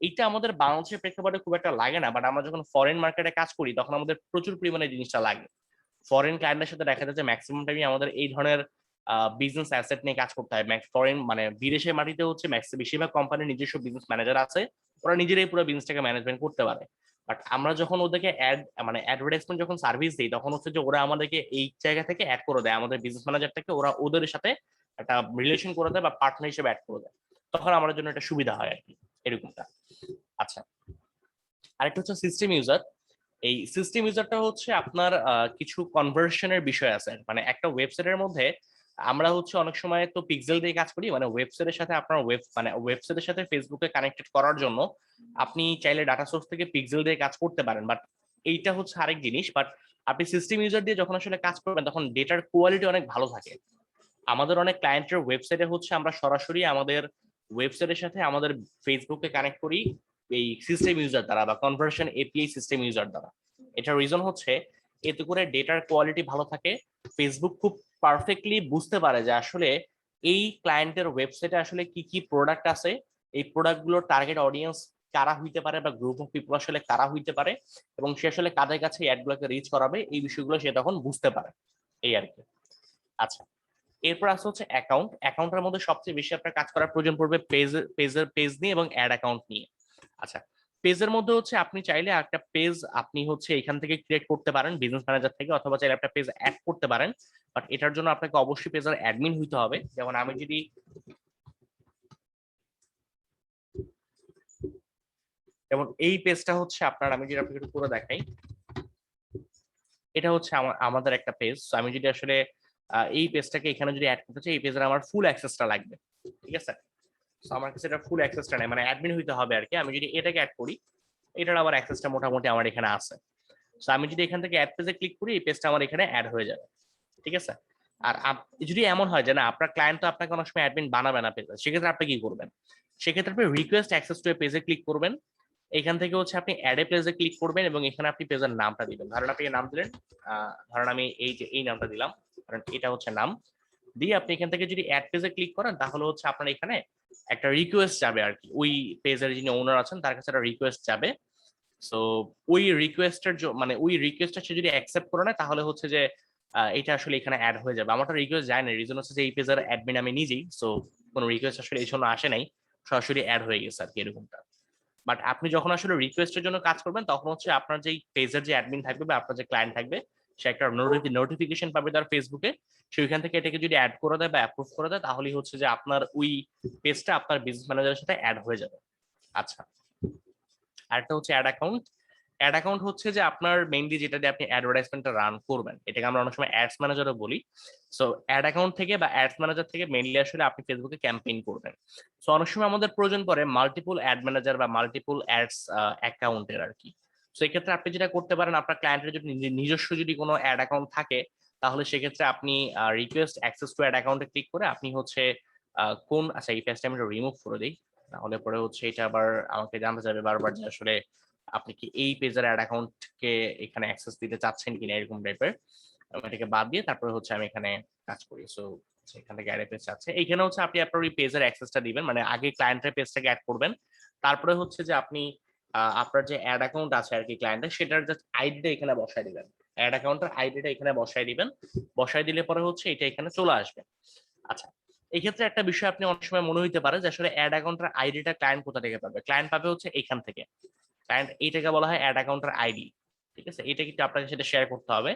S2: এইটা আমাদের বাংলাদেশের প্রেক্ষাপটে খুব একটা লাগে না, বাট আমরা যখন ফরেন মার্কেটে কাজ করি তখন আমাদের প্রচুর পরিমাণে জিনিসটা লাগে। ফরেন ক্লায়েন্টের সাথে দেখা যায় যে ম্যাক্সিমাম টাইমই আমাদের এই ধরনের বিজনেস অ্যাসেট নিয়ে কাজ করতে হয়। ফরেন মানে বিদেশের মাটিতে হচ্ছে বেশিরভাগ কোম্পানির নিজস্ব বিজনেস ম্যানেজার আছে, ওরা নিজেরাই পুরো বিজনেসটাকে ম্যানেজমেন্ট করতে পারে। বাট আমরা যখন ওদেরকে অ্যাডভার্টাইজমেন্ট যখন সার্ভিস দিই তখন হচ্ছে যে ওরা আমাদেরকে এই জায়গা থেকে অ্যাড করে দেয়, আমাদের বিজনেস ম্যানেজারটাকে ওরা ওদের সাথে একটা রিলেশন করে দেয় বা পার্টনার হিসেবে অ্যাড করে দেয়, তখন আমাদের জন্য এটা সুবিধা হয় আর কি, এরকমটা। আচ্ছা, আরেকটা হচ্ছে সিস্টেম ইউজার। এই সিস্টেম ইউজারটা হচ্ছে আপনার কিছু কনভার্সনের বিষয় আছে, মানে একটা ওয়েবসাইটের মধ্যে আমরা হচ্ছে অনেক সময় তো পিক্সেল দিয়ে কাজ করি, মানে ওয়েবসাইটের সাথে আপনার ওয়েবসাইটের সাথে ফেসবুকে কানেক্টেড করার জন্য আপনি চাইলে ডাটা সোর্স থেকে পিক্সেল দিয়ে কাজ করতে পারেন, বাট এইটা হচ্ছে আরেক জিনিস। বাট আপনি সিস্টেম ইউজার দিয়ে যখন আসলে কাজ করবেন তখন ডেটার কোয়ালিটি অনেক ভালো থাকে। আমাদের অনেক ক্লায়েন্টের ওয়েবসাইটে হচ্ছে আমরা সরাসরি আমাদের ওয়েবসাইটের সাথে আমাদের ফেসবুকে কানেক্ট করি এই সিস্টেম ইউজার দ্বারা বা কনভার্সন এপিআই সিস্টেম ইউজার দ্বারা। এটার রিজন হচ্ছে এতে করে ডেটার কোয়ালিটি ভালো থাকে। ফেসবুক খুব পারফেক্টলি বুঝতে পারে যে আসলে এই ক্লায়েন্টের ওয়েবসাইটে আসলে কি কি প্রোডাক্ট আছে, এই প্রোডাক্টগুলোর টার্গেট অডিয়েন্স কারা হইতে পারে বা গ্রুপ অফ পিপল আসলে কারা হইতে পারে, এবং সে আসলে কাদের কাছে অ্যাডগুলোকে রিচ করাবে, এই বিষয়গুলো সে তখন বুঝতে পারে, এই আর কি। আচ্ছা, এরপর আসছে হচ্ছে অ্যাকাউন্ট। অ্যাকাউন্টের মধ্যে সবচেয়ে বেশি আপনার কাজ করার প্রয়োজন পড়বে পেজ নিয়ে এবং অ্যাড অ্যাকাউন্ট নিয়ে। আচ্ছা, পেজের মধ্যে হচ্ছে আপনি চাইলে একটা পেজ আপনি হচ্ছে এখান থেকে ক্রিয়েট করতে পারেন বিজনেস ম্যানেজার থেকে, অথবা চাইলে একটা পেজ অ্যাড করতে পারেন। বাট এটার জন্য আপনাকে অবশ্যই পেজের অ্যাডমিন হইতে হবে। যেমন এই পেজটা হচ্ছে আপনার, আমি যদি আপনাকে একটু করে দেখাই, এটা হচ্ছে আমাদের একটা পেজ। আমি যদি আসলে এই পেজটাকে এখানে যদি অ্যাড করতে চাই, এই পেজের আমার ফুল অ্যাক্সেসটা লাগবে, ঠিক আছে? সো আমার কাছে এটা ফুল অ্যাক্সেসটা নেই, মানে অ্যাডমিন হইতে হবে আর কি। আমি যদি এটাকে অ্যাড করি, এটার আবার অ্যাক্সেসটা মোটামুটি আমার এখানে আছে। সো আমি যদি এখান থেকে অ্যাড পেজে ক্লিক করি, এই পেজটা আমার এখানে অ্যাড হয়ে যাবে, ঠিক আছে? আর যদি এমন হয় যে না আপনার ক্লায়েন্ট তো আপনাকে অনেক সময় অ্যাডমিন বানাবে না পেজে, সেক্ষেত্রে আপনি কি করবেন? সেক্ষেত্রে আপনি রিকোয়েস্ট অ্যাক্সেস টু এ পেজে ক্লিক করবেন। এখান থেকে হচ্ছে আপনি অ্যাড এ পেজে ক্লিক করবেন এবং এখানে আপনি পেজের নামটা দিবেন। ধরেন আপনি নাম দিলেন, ধরেন আমি এই নামটা দিলাম, কারণ এটা হচ্ছে নাম দিয়ে আপনি এখান থেকে যদি অ্যাড পেজে ক্লিক করেন, তাহলে হচ্ছে আপনার এখানে একটা রিকোয়েস্ট যাবে আর কি, ওই পেজের যিনি ওনার আছেন তার কাছে একটা রিকোয়েস্ট যাবে। সো ওই রিকোয়েস্টের মানে ওই রিকোয়েস্টটা সে যদি অ্যাকসেপ্ট করে নেয়, তাহলে হচ্ছে যে এটা আসলে এখানে অ্যাড হয়ে যাবে। আমারটা রিকোয়েস্ট যায় না, রিজন হচ্ছে যে এই পেজের অ্যাডমিন আমি নিজেই, সো কোনো রিকোয়েস্ট আসলে এই জন্য আসে নাই, সরাসরি অ্যাড হয়ে গেছে আর কি, এরকমটা। বাট আপনি যখন আসলে রিকোয়েস্টের জন্য কাজ করবেন, তখন হচ্ছে আপনার যে পেজের যে অ্যাডমিন থাকবে বা আপনার যে ক্লায়েন্ট থাকবে, সে একটা নোটিফিকেশন পাবে তার ফেসবুকে, সে ওইখান থেকে এটাকে যদি অ্যাড করে দেয় বা অ্যাপ্রুভ করে দেয়, তাহলেই হচ্ছে যে আপনার ওই পেজটা আপনার বিজনেস ম্যানেজারের সাথে অ্যাড হয়ে যাবে। আচ্ছা, আরেকটা হচ্ছে অ্যাড অ্যাকাউন্ট। অ্যাড অ্যাকাউন্ট হচ্ছে যে আপনার মেইনলি যেটা দিয়ে আপনি অ্যাডভার্টাইজমেন্টটা রান করবেন, এটাকে আমরা অনেক সময় অ্যাডস ম্যানেজারও বলি। সো অ্যাড অ্যাকাউন্ট থেকে বা অ্যাডস ম্যানেজার থেকে মেইনলি আসলে আপনি ফেসবুকে ক্যাম্পেইন করবেন। সো অনেক সময় আমাদের প্রয়োজন পড়ে মাল্টিপল অ্যাড ম্যানেজার বা মাল্টিপল অ্যাডস অ্যাকাউন্টের আর কি। সো এক্ষেত্রে আপনি যেটা করতে পারেন, আপনার ক্লায়েন্টের যদি নিজস্ব যদি কোনো অ্যাড অ্যাকাউন্ট থাকে, তাহলে সেক্ষেত্রে আপনি রিকোয়েস্ট অ্যাক্সেস টু অ্যাড অ্যাকাউন্টে ক্লিক করে আপনি হচ্ছে আচ্ছা এই পেজটা আমি রিমুভ করে দিই, তাহলে পরে হচ্ছে এটা আবার আমাকে জানতে যাবে বারবার যে আসলে আপনি কি এই পেজের অ্যাড অ্যাকাউন্টকে এখানে অ্যাক্সেস দিতে চাচ্ছেন কিনা, এরকম টাইপের। এটাকে বাদ দিয়ে তারপরে হচ্ছে আমি এখানে কাজ করি। সো এখান থেকে অ্যাড পেজ আছে, এইখানে হচ্ছে আপনি আপনার ওই পেজের অ্যাক্সেসটা দিবেন, মানে আগে ক্লায়েন্টের পেজটাকে অ্যাড করবেন, তারপরে হচ্ছে যে আপনি আপনার যে অ্যাড অ্যাকাউন্ট আছে আর কি ক্লায়েন্টের, সেটার জাস্ট আইডিটা এখানে বসায় দিবেন, অ্যাড অ্যাকাউন্টের আইডিটা এখানে বসায় দিবেন। বসায় দিলে পরে হচ্ছে এটা এখানে চলে আসবে। আচ্ছা, এই ক্ষেত্রে একটা বিষয় আপনি অনেক সময় মনে হইতে পারে যে আসলে অ্যাড অ্যাকাউন্টের আইডিটা ক্লায়েন্ট কোথা থেকে পাবে? ক্লায়েন্ট পাবে হচ্ছে এখান থেকে। ক্লায়েন্ট এইটাকে বলা হয় অ্যাড অ্যাকাউন্টের আইডি, ঠিক আছে? এটা কিন্তু আপনাকে সেটা শেয়ার করতে হবে।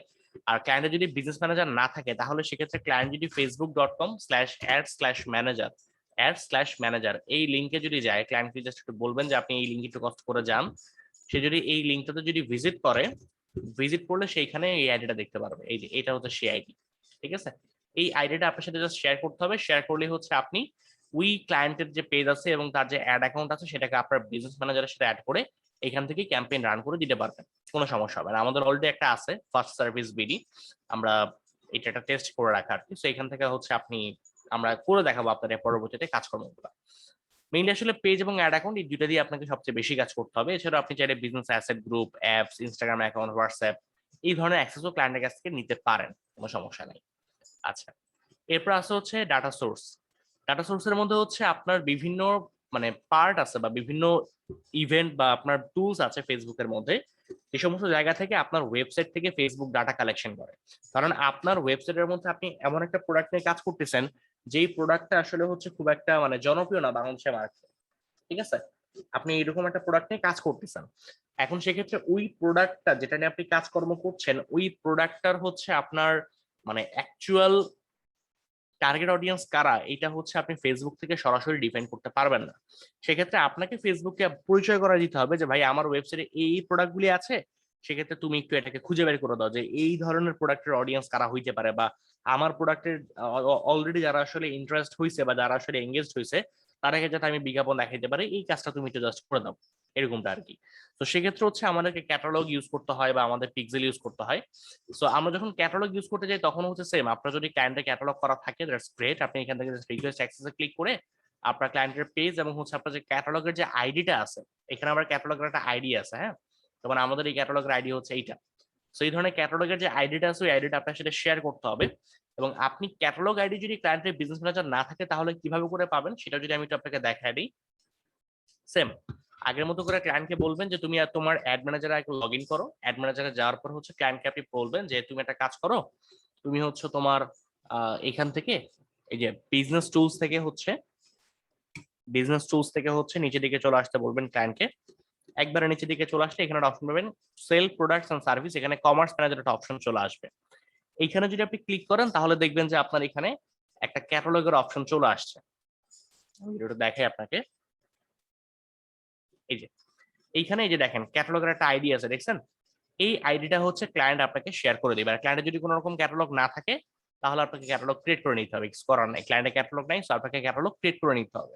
S2: আর ক্লায়েন্টের যদি বিজনেস ম্যানেজার না থাকে, তাহলে সেক্ষেত্রে ক্লায়েন্ট যদি facebook.com/ads/manager এই লিঙ্কে যদি যায়, ক্লায়েন্টকে জাস্ট একটু বলবেন যে আপনি এই লিঙ্কে একটু কষ্ট করে যান। সে যদি এই লিঙ্কটাতে যদি ভিজিট করলে সেইখানে এই আইডিটা দেখতে পারবে। এই যে এটা হচ্ছে সেই আইডি, ঠিক আছে? এই আইডিটা আপনার সাথে জাস্ট শেয়ার করতে হবে। শেয়ার করলে হচ্ছে আপনি ওই ক্লায়েন্টের যে পেজ আছে এবং তার যে অ্যাড অ্যাকাউন্ট আছে, সেটাকে আপনার বিজনেস ম্যানেজারের সাথে অ্যাড করে এখান থেকে ক্যাম্পেইন রান করে দিতে পারবেন, কোনো সমস্যা হবে না। আমাদের অলরেডি একটা আছে ফার্স্ট সার্ভিস বিডি, আমরা এটা একটা টেস্ট করে রাখা আর কি। সো এখান থেকে হচ্ছে আমরা করে দেখাবো আপনাদের পরবর্তীতে কাজকর্মগুলো। মেইনলি আসলে পেজ এবং অ্যাড অ্যাকাউন্ট এই দুইটা দিয়ে আপনাকে সবচেয়ে বেশি কাজ করতে হবে। এছাড়া আপনি চাইলে business asset group, apps, Instagram account, WhatsApp এই ধরনের অ্যাক্সেসও ক্লায়েন্টের কাছ থেকে নিতে পারেন, কোনো সমস্যা নাই। আচ্ছা, এরপর আছে হচ্ছে ডাটা সোর্স। ডাটা সোর্সের মধ্যে হচ্ছে আপনার বিভিন্ন মানে পার্ট আছে বা বিভিন্ন ইভেন্ট বা আপনার টুলস আছে ফেসবুকের মধ্যে, যে সমস্ত জায়গা থেকে আপনার ওয়েবসাইট থেকে ফেসবুক ডাটা কালেকশন করে। কারণ আপনার ওয়েবসাইটের মধ্যে আপনি এমন একটা প্রোডাক্ট নিয়ে কাজ করতেছেন, যেই প্রোডাক্টটা আসলে হচ্ছে খুব একটা মানে জনপ্রিয় না বাংলাদেশের মার্কেটে, ঠিক আছে? আপনি এরকম একটা প্রোডাক্ট নিয়ে কাজ করতেছেন, এখন সেক্ষেত্রে ওই প্রোডাক্টটা যেটা নিয়ে আপনি কাজকর্ম করছেন, ওই প্রোডাক্টটার হচ্ছে আপনার মানে অ্যাকচুয়াল টার্গেট অডিয়েন্স কারা, এটা হচ্ছে আপনি ফেসবুক থেকে সরাসরি ডিফাইন করতে পারবেন না। সেক্ষেত্রে আপনাকে ফেসবুককে পরিচয় করা দিতে হবে যে ভাই আমার ওয়েবসাইটে এই প্রোডাক্টগুলি আছে, সেক্ষেত্রে তুমি একটু এটাকে খুঁজে বের করে দাও যে এই ধরনের প্রোডাক্টের অডিয়েন্স কারা হইতে পারে, বা আমার প্রোডাক্টের অলরেডি যারা আসলে ইন্টারেস্ট হয়েছে বা যারা আসলে এঙ্গেজড হয়েছে তারাকে যাতে আমি বিজ্ঞাপন দেখাইতে পারি, এই কাজটা তুমি একটু জাস্ট করে দাও, এরকমটা আর কি। তো সেক্ষেত্রে হচ্ছে আমাদেরকে ক্যাটালগ ইউজ করতে হয় বা আমাদের পিক্সেল ইউজ করতে হয়। সো আমরা যখন ক্যাটালগ ইউজ করতে যাই তখন হচ্ছে সেম, আপনার যদি ক্লায়েন্টের ক্যাটালগ করা থাকে দ্যাটস গ্রেট, আপনি এখান থেকে রিকোয়েস্ট অ্যাক্সেসে ক্লিক করে আপনার ক্লায়েন্টের পেজ এবং হচ্ছে আপনার যে ক্যাটালগের যে আইডিটা আছে, এখানে আবার ক্যাটালগের একটা আইডি আছে, হ্যাঁ, যেমন আমাদের এই ক্যাটালগের আইডি হচ্ছে এইটা। সো এই ধরনের ক্যাটালগের যে আইডিটা আছে ওই আইডিটা আপনার সাথে শেয়ার করতে হবে। এবং আপনি ক্যাটালগ আইডি যদি ক্লায়েন্টের বিজনেস ম্যানেজার না থাকে তাহলে কিভাবে করে পাবেন সেটা যদি আমি একটু আপনাকে দেখাই দিই। সেম আগের মতো করে ক্লায়েন্টকে বলবেন যে তুমি আর তোমার অ্যাড ম্যানেজারে আগে লগ ইন করো। অ্যাড ম্যানেজারে যাওয়ার পর হচ্ছে ক্লায়েন্টকে আপনি বলবেন যে তুমি একটা কাজ করো, তুমি হচ্ছে তোমার এখান থেকে এই যে বিজনেস টুলস থেকে হচ্ছে নিচে দিকে চলে আসতে বলবেন ক্লায়েন্টকে। একবারে নিচে দিকে চলে আসলে এখানে একটা অপশন পাবেন সেল প্রোডাক্টস এন্ড সার্ভিস, এখানে কমার্স ম্যানেজার একটা অপশন চলে আসবে। এইখানে যদি আপনি ক্লিক করেন তাহলে দেখবেন যে আপনার এখানে একটা ক্যাটালগের অপশন চলে আসছে। এটা দেখাই আপনাকে, এই যে এইখানে এই যে দেখেন ক্যাটালগের একটা আইডি আছে, দেখছেন? এই আইডিটা হচ্ছে ক্লায়েন্ট আপনাকে শেয়ার করে দেবে। আর ক্লায়েন্টের যদি কোনো রকম ক্যাটালগ না থাকে তাহলে আপনাকে ক্যাটালগ ক্রিয়েট করে নিতে হবে, কিছু করার নাই, ক্লায়েন্টের ক্যাটালগ নাই, সো আপনাকে ক্যাটালগ ক্রিয়েট করে নিতে হবে।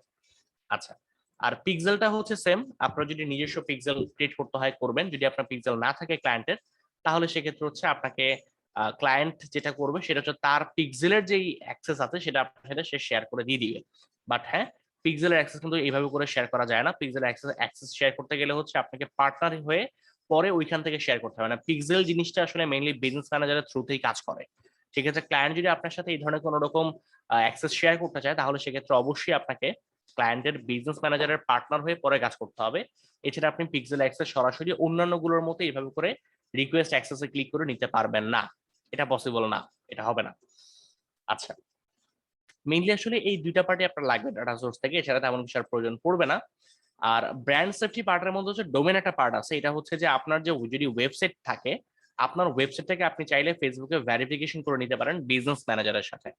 S2: আচ্ছা, আর পিক্সেলটা হচ্ছে সেম, আপনার যদি নিজস্ব পিক্সেল ক্রিয়েট করতে হয় করবেন, যদি আপনার পিক্সেল না থাকে ক্লায়েন্টের তাহলে সেক্ষেত্রে হচ্ছে আপনাকে ক্লায়েন্ট যেটা করবে সেটা হচ্ছে তার পিক্সেলের যেই অ্যাক্সেস আছে সেটা আপনার সাথে সে শেয়ার করে দিয়ে দিবে। বাট হ্যাঁ, পিক্সেলের অ্যাক্সেস কিন্তু এইভাবে করে শেয়ার করা যায় না। পিক্সেলের অ্যাক্সেস শেয়ার করতে গেলে হচ্ছে আপনাকে পার্টনার হয়ে পরে ওইখান থেকে শেয়ার করতে হবে না। পিক্সেল জিনিসটা আসলে মেইনলি বিজনেস ম্যানেজারের থ্রুতেই কাজ করে। সেক্ষেত্রে ক্লায়েন্ট যদি আপনার সাথে এই ধরনের কোনো রকম অ্যাক্সেস শেয়ার করতে চায় তাহলে সেক্ষেত্রে অবশ্যই আপনাকে ক্লায়েন্টের বিজনেস ম্যানেজারের পার্টনার হয়ে পরে কাজ করতে হবে। এছাড়া আপনি পিক্সেল অ্যাক্সেস সরাসরি অন্যান্য গুলোর মতো এইভাবে করে রিকোয়েস্ট অ্যাক্সেসে ক্লিক করে নিতে পারবেন না, এটা পসিবল না, এটা হবে না। আচ্ছা, মেইনলি আসলে এই দুইটা পার্টি আপনার লাগবে ডাটা সোর্স থেকে, এছাড়া তেমন কিছু আর প্রয়োজন পড়বে না। আর ব্র্যান্ড সেফটি পার্টের মধ্যে হচ্ছে ডোমেন একটা পার্ট আছে, এটা হচ্ছে যে আপনার যে যদি ওয়েবসাইট থাকে আপনার ওয়েবসাইটটাকে আপনি চাইলে ফেসবুকে ভেরিফিকেশন করে নিতে পারেন বিজনেস ম্যানেজারের সাথে।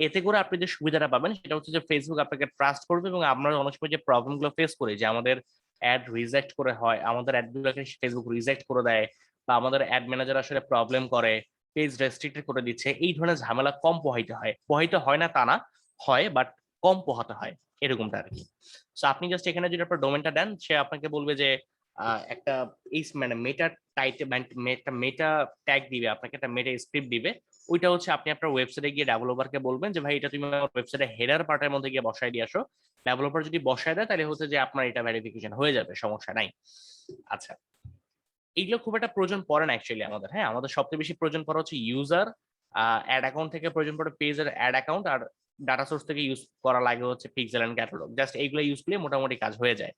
S2: এতে করে আপনি যে সুবিধাটা পাবেন সেটা হচ্ছে যে ফেসবুক আপনাকে ট্রাস্ট করবে এবং আমরা অনেক সময় যে প্রবলেমগুলো ফেস করি যে আমাদের অ্যাড রিজেক্ট করে হয়, আমাদের অ্যাডগুলোকে ফেসবুক রিজেক্ট করে দেয়, বা আমাদের অ্যাড ম্যানেজার আসলে প্রবলেম করে, পেজ রেস্ট্রিক্টেড করে দিচ্ছে, এই ধরনের ঝামেলা কম পোহাইতে হয় না তা না, হয় বাট কম পোহাতে হয়, এরকমটা আর কি। সো আপনি জাস্ট এখানে যদি আপনার ডোমেনটা দেন সে আপনাকে বলবে যে একটা এই মানে মেটা টাইপের একটা মেটা ট্যাগ দিবে আপনাকে, একটা মেটা স্ক্রিপ্ট দিবে। ওইটা হচ্ছে আপনি আপনার ওয়েবসাইটে গিয়ে ডেভেলপারকে বলবেন যে ভাই এটা তুমি আমার ওয়েবসাইটে হেডার পার্টের মধ্যে গিয়ে বসায় দিয়ে আসো। ডেভেলপার যদি বসায় দেয় তাহলে হচ্ছে যে আপনার এটা ভেরিফিকেশন হয়ে যাবে, সমস্যা নাই। আচ্ছা, এইগুলো খুব একটা প্রয়োজন পড়ে না অ্যাকচুয়ালি আমাদের। হ্যাঁ, আমাদের সবচেয়ে বেশি প্রয়োজন পড়ে হচ্ছে ইউজার অ্যাড অ্যাকাউন্ট থেকে প্রয়োজন পড়ে পেজের অ্যাড অ্যাকাউন্ট, আর ডাটা সোর্স থেকে ইউজ করা লাগে হচ্ছে পিক্সেল এন্ড ক্যাটালগ। জাস্ট এইগুলো ইউজ করলে মোটামুটি কাজ হয়ে যায়।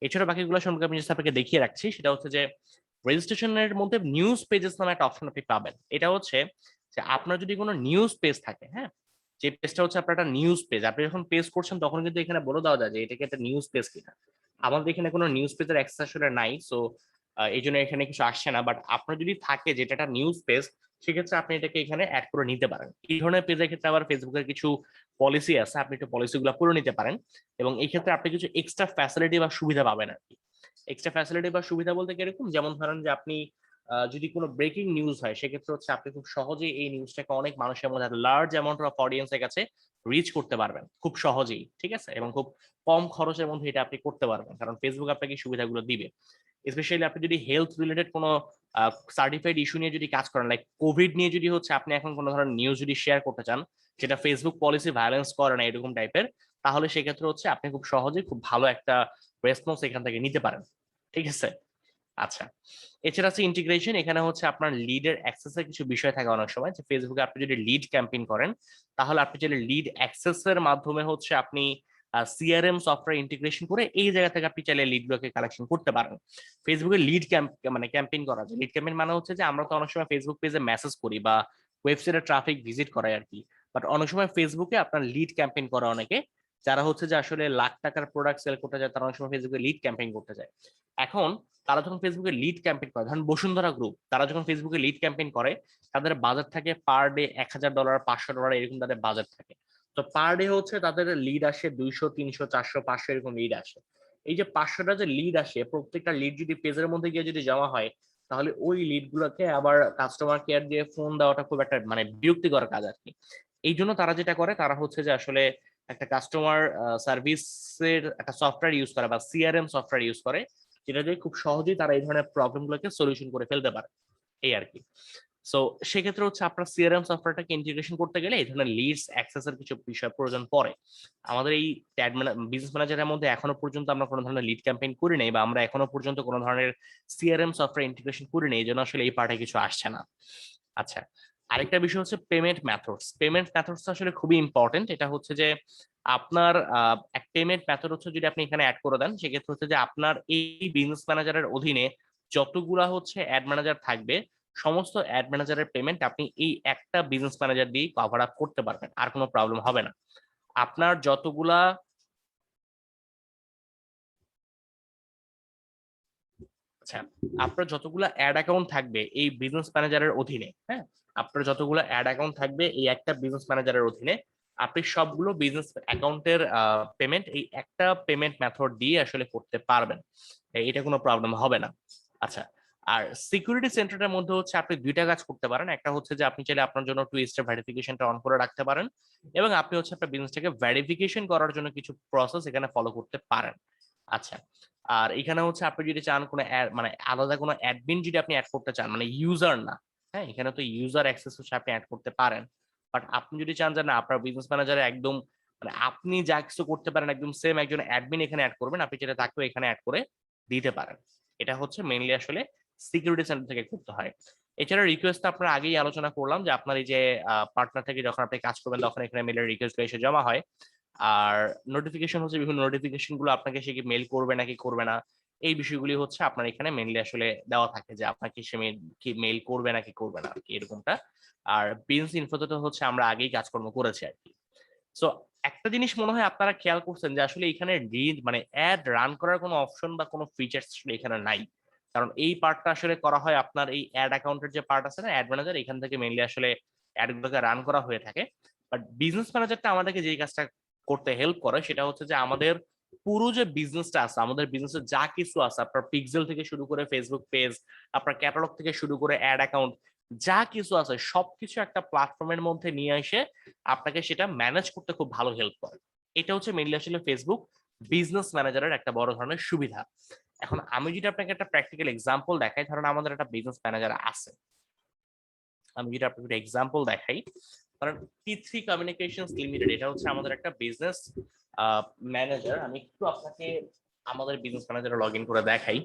S2: এছাড়া বাকিগুলো সম্পর্কে আমি জাস্ট আপনাকে দেখিয়ে রাখছি, সেটা হচ্ছে যে রেজিস্ট্রেশনের মধ্যে নিউজ পেজেস নামে একটা অপশন আপনি পাবেন। এটা হচ্ছে যে আপনার যদি কোনো নিউজ পেজ থাকে, হ্যাঁ, যে পেজটা হচ্ছে আপনার একটা নিউজ পেজ, আপনি যখন পেজ করছেন তখন কিন্তু এখানে বলে দেওয়া যায় যে এটাকে একটা নিউজ পেজ কিনা। আমাদের এখানে কোনো নিউজ পেজের অ্যাক্সেস আসলে নাই, সো এই জন্য এখানে কিছু আসছে না। বাট আপনার যদি থাকে যেটা একটা নিউজ পেজ সেক্ষেত্রে আপনি এটাকে এখানে অ্যাড করে নিতে পারেন। এই ধরনের পেজের ক্ষেত্রে আবার ফেসবুকের কিছু পলিসি আছে, আপনি একটু পলিসিগুলো করে নিতে পারেন এবং এই ক্ষেত্রে আপনি কিছু এক্সট্রা ফ্যাসিলিটি বা সুবিধা পাবেন আর কি। এক্সট্রা ফ্যাসিলিটি বা সুবিধা বলতে কিরকম, যেমন ধরেন যে আপনি যদি কোনো ব্রেকিং নিউজ হয় সেক্ষেত্রে হচ্ছে আপনি খুব সহজেই এই নিউজটাকে অনেক মানুষের মধ্যে লার্জ অ্যামাউন্ট অফ অডিয়েন্সের কাছে রিচ করতে পারবেন খুব সহজেই, ঠিক আছে, এবং খুব কম খরচের মধ্যে এটা আপনি করতে পারবেন কারণ ফেসবুক আপনাকে সুবিধাগুলো দিবে। স্পেশালি আপনি যদি হেলথ রিলেটেড কোনো সার্টিফাইড ইস্যু নিয়ে যদি কাজ করেন, লাইক কোভিড নিয়ে যদি হচ্ছে আপনি এখন কোনো ধরনের নিউজ যদি শেয়ার করতে চান যেটা ফেসবুক পলিসি ভায়োলেন্স করে না এরকম টাইপের, তাহলে সেক্ষেত্রে হচ্ছে আপনি খুব সহজেই খুব ভালো একটা রেসপন্স এখান থেকে নিতে পারেন, ঠিক আছে। আচ্ছা, এছাড়া আছে ইন্টিগ্রেশন। এখানে হচ্ছে আপনার লিডের অ্যাক্সেসের কিছু বিষয় থাকে অনেক সময়, যে ফেসবুকে আপনি যদি লিড ক্যাম্পেইন করেন তাহলে আপনি যদি লিড অ্যাক্সেসের মাধ্যমে হচ্ছে আপনি সিআরএম সফটওয়্যার ইন্টিগ্রেশন করে এই জায়গা থেকে আপনি চাইলে লিডগুলোকে কালেকশন করতে পারেন। ফেসবুকে লিড মানে ক্যাম্পেইন করা যায়। লিড ক্যাম্পেইন মানে হচ্ছে যে আমরা তো অনেক সময় ফেসবুক পেজে মেসেজ করি বা ওয়েবসাইটে ট্রাফিক ভিজিট করাই আর কি, বাট অনেক সময় ফেসবুকে আপনার লিড ক্যাম্পেইন করা অনেকে যারা হচ্ছে যে আসলে লাখ টাকার প্রোডাক্ট সেল করতে যায় তারা অনেক সময় ফেসবুকে লিড ক্যাম্পেইন করতে যায়। এখন তারা যখন ফেসবুকে লিড ক্যাম্পেইন করে, ধরেন বসুন্ধরা গ্রুপ, তারা যখন ফেসবুকে লিড ক্যাম্পেইন করে তাদের বাজেট থাকে পার ডে $1000, $500 এরকম তাদের বাজেট থাকে। তো পার ডে হচ্ছে তাদের লিড আসে 200, 300, 400, 500 এরকম লিড আসে। এই যে 500টা যে লিড আসে প্রত্যেকটা লিড যদি পেজের মধ্যে গিয়ে যদি জমা হয় তাহলে ওই লিড গুলোকে আবার কাস্টমার কেয়ার দিয়ে ফোন দেওয়াটা খুব একটা মানে বিরক্তিকর কাজ আর কি। এই জন্য তারা যেটা করে, তারা হচ্ছে যে আসলে একটা কাস্টমার সার্ভিসের একটা সফটওয়্যার ইউজ করে বা সিআরএম সফটওয়্যার ইউজ করে, যেটা দিয়ে খুব সহজেই তারা এই ধরনের প্রবলেম গুলোকে সলিউশন করে ফেলতে পারে, এই আর কি। সো সেক্ষেত্রে হচ্ছে আপনার সিআরএম সফটওয়্যারটাকে ইন্টিগ্রেশন করতে গেলে এই ধরনের লিডস অ্যাক্সেসের কিছু বিষয় প্রয়োজন পড়ে। আমাদের এই বিজনেস ম্যানেজারের মধ্যে এখনো পর্যন্ত আমরা কোনো ধরনের লিড ক্যাম্পেইন করি নাই, বা আমরা এখনো পর্যন্ত কোনো ধরনের সিআরএম সফটওয়্যার ইন্টিগ্রেশন করি নাই, এই জন্য আসলে এই পার্টে কিছু আসছে না। আচ্ছা, আরেকটা বিষয় হচ্ছে পেমেন্ট মেথডস। পেমেন্ট মেথডস আসলে খুবই ইম্পর্টেন্ট। এটা হচ্ছে যে আপনার এক পেমেন্ট মেথড হচ্ছে যদি আপনি এখানে অ্যাড করে দেন, সেক্ষেত্রে হচ্ছে যে আপনার এই বিজনেস ম্যানেজারের অধীনে যতগুলা হচ্ছে অ্যাড ম্যানেজার থাকবে, সমস্ত অ্যাড ম্যানেজারের পেমেন্ট আপনি এই একটা বিজনেস ম্যানেজার দিয়ে কভার আপ করতে পারবেন, আর কোনো প্রবলেম হবে না। আপনার যতগুলা আচ্ছা, আপনার যতগুলা অ্যাড অ্যাকাউন্ট থাকবে এই বিজনেস ম্যানেজারের অধীনে, হ্যাঁ, আপনার যতগুলো অ্যাড অ্যাকাউন্ট থাকবে এই একটা বিজনেস ম্যানেজারের অধীনে, আপনি সবগুলো বিজনেস অ্যাকাউন্টের পেমেন্ট এই একটা পেমেন্ট মেথড দিয়ে আসলে করতে পারবেন, এটা কোনো প্রবলেম হবে না। আচ্ছা, আর সিকিউরিটি সেন্টারের মধ্যে হচ্ছে আপনি দুইটা কাজ করতে পারেন। একটা হচ্ছে যে আপনি চাইলে আপনার জন্য 2 স্টেপ ভেরিফিকেশনটা অন করে রাখতে পারেন, এবং আপনি হচ্ছে আপনার বিজনেসটাকে ভেরিফিকেশন করার জন্য কিছু প্রসেস এখানে ফলো করতে পারেন। আচ্ছা, আর এখানে হচ্ছে আপনি যদি চান কোনো মানে আলাদা কোনো অ্যাডমিন যদি আপনি অ্যাড করতে চান, মানে ইউজার না, হ্যাঁ, এখানে তো ইউজার অ্যাক্সেস হচ্ছে আপনি অ্যাড করতে পারেন। বাট আপনি যদি চান যে না, আপনার বিজনেস ম্যানেজারে একদম মানে আপনি যা কিছু করতে পারেন একদম সেম একজন অ্যাডমিন এখানে অ্যাড করবেন, আপনি যেটা তাকেও এখানে অ্যাড করে দিতে পারেন। এটা হচ্ছে মেইনলি আসলে সিকিউরিটি সেন্টার থেকে করতে হয়। এছাড়া রিকোয়েস্ট আপনার আগেই আলোচনা করলাম যে আপনার এই যে পার্টনার থেকে যখন আপনি কাজ করবেন তখন এখানে মেলের রিকোয়েস্ট এসে জমা হয়। আর নোটিফিকেশন হচ্ছে বিভিন্ন নোটিফিকেশন গুলো আপনাকে সে কি মেল করবে নাকি করবে না, এই বিষয়গুলি হচ্ছে আপনার এখানে মেইনলি আসলে দেওয়া থাকে যে আপনাকে সে কি মেল করবে নাকি করবে না, আর কি এরকমটা। আর বিজনেস ইনফোতে তো হচ্ছে আমরা আগেই কাজকর্ম করেছি আর কি। সো একটা জিনিস মনে হয় আপনারা খেয়াল করছেন যে আসলে এখানে লিড মানে অ্যাড রান করার কোনো অপশন বা কোনো ফিচার্স আসলে এখানে নাই। কারণ এই পার্টটা আসলে করা হয় আপনার এই অ্যাড অ্যাকাউন্টের যে পার্ট আছে না, অ্যাড ম্যানেজার, এখান থেকে মেইনলি আসলে অ্যাড গুলোকে রান করা হয়ে থাকে। বাট বিজনেস ম্যানেজারটা আমাদেরকে যেই কাজটা করতে হেল্প করে সেটা হচ্ছে যে আমাদের পুরো যে বিজনেসটা আছে, আমাদের বিজনেসে যা কিছু আছে, আপনার পিক্সেল থেকে শুরু করে ফেসবুক পেজ, আপনার ক্যাটালগ থেকে শুরু করে অ্যাড অ্যাকাউন্ট, যা কিছু আছে সবকিছু একটা প্ল্যাটফর্মের মধ্যে নিয়ে এসে আপনাকে সেটা ম্যানেজ করতে খুব ভালো হেল্প করে। এটা হচ্ছে মেইনলি আসলে ফেসবুক বিজনেস ম্যানেজারের একটা বড় ধরনের সুবিধা। এখন আমি যদি আপনাকে একটা প্র্যাকটিক্যাল এক্সাম্পল দেখাই, ধরুন আমাদের একটা বিজনেস ম্যানেজার আছে, আমি যদি আপনাকে একটা এক্সাম্পল দেখাই, কারণ T3 কমিউনিকেশনস লিমিটেড এটা হচ্ছে আমাদের একটা বিজনেস ম্যানেজার। আমি একটু আপনাকে আমাদের বিজনেস ম্যানেজারে লগ ইন করে দেখাই,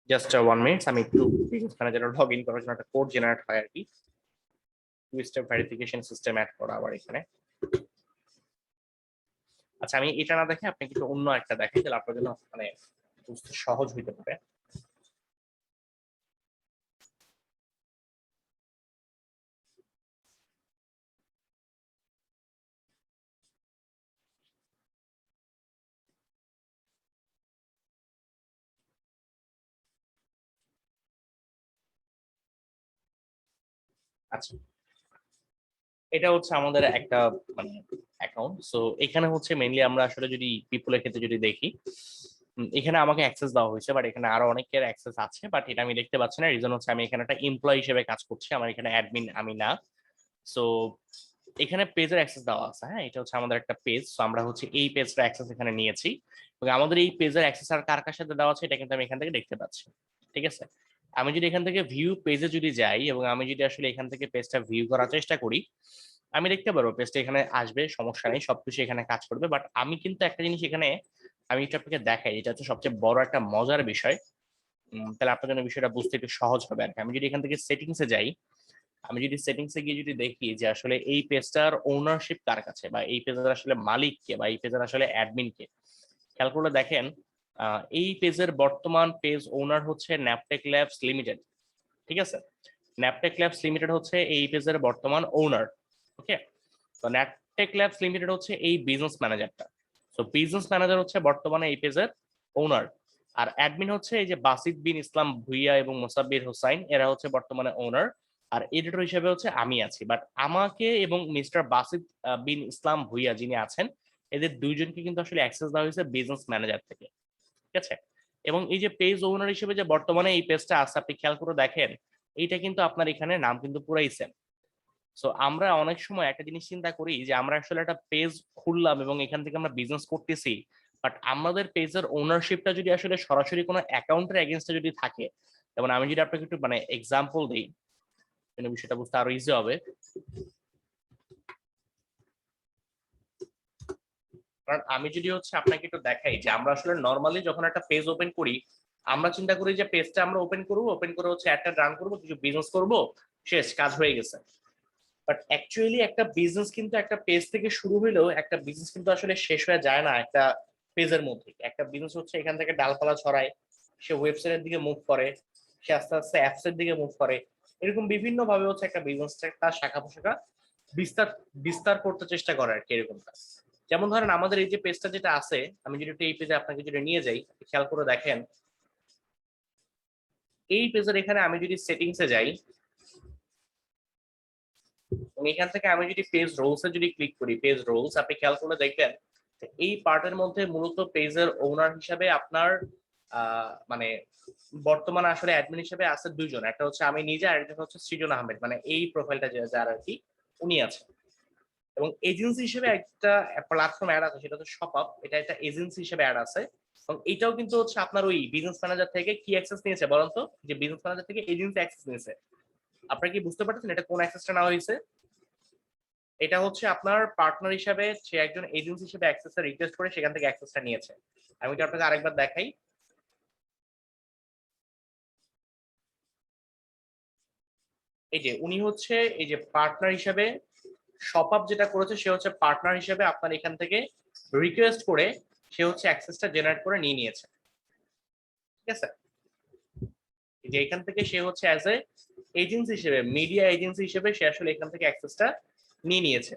S2: জাস্ট 1 মিনিট। আমি একটু বিজনেস ম্যানেজারে লগ ইন করার জন্য একটা কোড জেনারেট হয় আর কি, 2 স্টেপ ভেরিফিকেশন সিস্টেম অ্যাড করা আবার এখানে। আচ্ছা, আমি এটা না দেখে আপনাকে একটু অন্য একটা দেখাই, তাহলে আপনার জন্য মানে বুঝতে সহজ হইতে পারে। আচ্ছা, এটা হচ্ছে আমাদের একটা মানে অ্যাকাউন্ট। সো এখানে হচ্ছে মেইনলি আমরা আসলে যদি পিপলের ক্ষেত্রে যদি দেখি, এখানে আমাকে অ্যাক্সেস দেওয়া হয়েছে, বাট এখানে আরো অনেকের অ্যাক্সেস আছে, বাট এটা আমি দেখতে পাচ্ছি না। রিজন হচ্ছে আমি এখানে একটা এমপ্লয়ি হিসেবে কাজ করছি, আমার এখানে অ্যাডমিন আমি না। সো এখানে পেজের অ্যাক্সেস দেওয়া আছে, হ্যাঁ, এটা হচ্ছে আমাদের একটা পেজ। সো আমরা হচ্ছে এই পেজটা অ্যাক্সেস এখানে নিয়েছি, এবং আমাদের এই পেজের অ্যাক্সেস আর কার কার সাথে দেওয়া আছে এটা কিন্তু আমি এখান থেকে দেখতে পাচ্ছি। ঠিক আছে, আমি যদি এখান থেকে ভিউ পেজে যদি যাই এবং আমি যদি আসলে এখান থেকে পেজটা ভিউ করার চেষ্টা করি, আমি দেখতে পারবো পেজটা এখানে আসবে, সমস্যা নেই, সবকিছু এখানে কাজ করবে। বাট আমি কিন্তু একটা জিনিস এখানে আমি এটা আপনাকে দেখাই, এটা হচ্ছে সবচেয়ে বড় একটা মজার বিষয়। তাহলে আপনার জন্য বিষয়টা বুঝতে একটু সহজ হবে আর কি। আমি যদি এখান থেকে সেটিংসে যাই, আমি যদি সেটিংসে গিয়ে যদি দেখি যে আসলে এই পেজটার ওনারশিপ কার কাছে, বা এই পেজের আসলে মালিক কে, বা এই পেজের আসলে অ্যাডমিন কে, খেয়াল করে দেখেন এই পেজের বর্তমান পেজ ওনার হচ্ছে ন্যাপটেক ল্যাবস লিমিটেড। ঠিক আছে, ন্যাপটেক ল্যাবস লিমিটেড হচ্ছে এই পেজের বর্তমান ওনার। ওকে, তো ন্যাপটেক ল্যাবস লিমিটেড হচ্ছে এই বিজনেস ম্যানেজারটা। তো বিজনেস ম্যানেজার হচ্ছে বর্তমানে এই পেজের ওনার, আর অ্যাডমিন হচ্ছে এই যে বাসিত বিন ইসলাম ভুইয়া এবং মোসাব্বির হোসাইন, এরা হচ্ছে বর্তমানে ওনার। আর এডিটর হিসেবে হচ্ছে আমি আছি। বাট আমাকে এবং মিস্টার বাসিত বিন ইসলাম ভুইয়া যিনি আছেন, এদের দুইজনকে কিন্তু আসলে অ্যাক্সেস দেওয়া হয়েছে বিজনেস ম্যানেজার থেকে। ঠিক আছে, এবং এই যে পেজ ওনার হিসেবে যে বর্তমানে এই পেজটা আছে আপনি খেয়াল করে দেখেন, এইটা কিন্তু আপনার এখানে নাম কিন্তু পুরাই সেম। সো আমরা অনেক সময় একটা জিনিস চিন্তা করি যে আমরা আসলে একটা পেজ খুললাম এবং এখান থেকে আমরা বিজনেস করতেছি, বাট আমাদের পেজের ওনারশিপটা যদি আসলে সরাসরি কোনো অ্যাকাউন্টের এগেনস্টে যদি থাকে, যেমন আমি যদি আপনাকে একটু মানে এক্সাম্পল দিই, বিষয়টা বুঝতে আরো ইজি হবে। কারণ আমি যদি হচ্ছে আপনাকে একটু দেখাই যে আমরা আসলে নর্মালি যখন একটা পেজ ওপেন করি, আমরা চিন্তা করি যে পেজটা আমরা ওপেন করবো, ওপেন করে হচ্ছে একটা রান করবো, কিছু বিজনেস করবো, শেষ, কাজ হয়ে গেছে। বাট অ্যাকচুয়ালি একটা বিজনেস কিন্তু একটা পেজ থেকে শুরু হইলেও একটা বিজনেস কিন্তু আসলে শেষ হয়ে যায় না একটা পেজের মধ্যে। একটা বিজনেস হচ্ছে এখান থেকে ডালপালা ছড়ায়, সে ওয়েবসাইটের দিকে মুভ করে, সে আস্তে আস্তে অ্যাপস এর দিকে মুভ করে, এরকম বিভিন্ন ভাবে হচ্ছে একটা বিজনেস তার শাখা প্রশাখা বিস্তার বিস্তার করতে চেষ্টা করে আর কি এরকমটা। যেমন ধরেন আমাদের এই যে পেজটা যেটা আছে, আমি যদি এই পেজে আপনাকে যদি নিয়ে যাই, খেয়াল করে দেখেন এই পেজের এখানে আমি যদি সেটিংসে যাই এবং এখান থেকে আমি যদি পেজ রোলস এ যদি ক্লিক করি, পেজ রোলস আপনি খেয়াল করে দেখবেন এই পার্টের মধ্যে মূলত পেজের ওনার হিসাবে আপনার মানে বর্তমানে আসলে অ্যাডমিন হিসেবে আছে দুইজন, একটা হচ্ছে আমি নিজে আর একজন হচ্ছে সৃজন আহমেদ, মানে এই প্রোফাইলটা যার আর কি উনি আছে। এবং এজেন্সি হিসেবে একটা প্ল্যাটফর্ম অ্যাড আছে, সেটা হচ্ছে শপআপ, এটা একটা এজেন্সি হিসেবে অ্যাড আছে। এবং এটাও কিন্তু হচ্ছে আপনার ওই বিজনেস ম্যানেজার থেকে কি অ্যাক্সেস নিয়েছে বলেন তো, যে বিজনেস ম্যানেজার থেকে এজেন্সি অ্যাক্সেস নিয়েছে। আপনারা কি বুঝতে পারছেন এটা কোন অ্যাক্সেসটা নেওয়া হয়েছে? এটা হচ্ছে আপনার পার্টনার হিসাবে সে একজন এজেন্সি হিসেবে অ্যাক্সেসটা রিকোয়েস্ট করে সেখান থেকে অ্যাক্সেসটা নিয়েছে। আমি এটা আপনাকে আরেকবার দেখাই। এই যে উনি হচ্ছে এই যে পার্টনার হিসাবে শপআপ যেটা করেছে, সে হচ্ছে পার্টনার হিসেবে আপনার এখান থেকে রিকোয়েস্ট করে সে হচ্ছে অ্যাক্সেসটা জেনারেট করে নিয়ে নিয়েছে। ঠিক আছে, যে এখান থেকে সে হচ্ছে অ্যাজ এ এজেন্সি হিসেবে, মিডিয়া এজেন্সি হিসেবে সে আসলে এখান থেকে অ্যাক্সেসটা নিয়ে নিয়েছে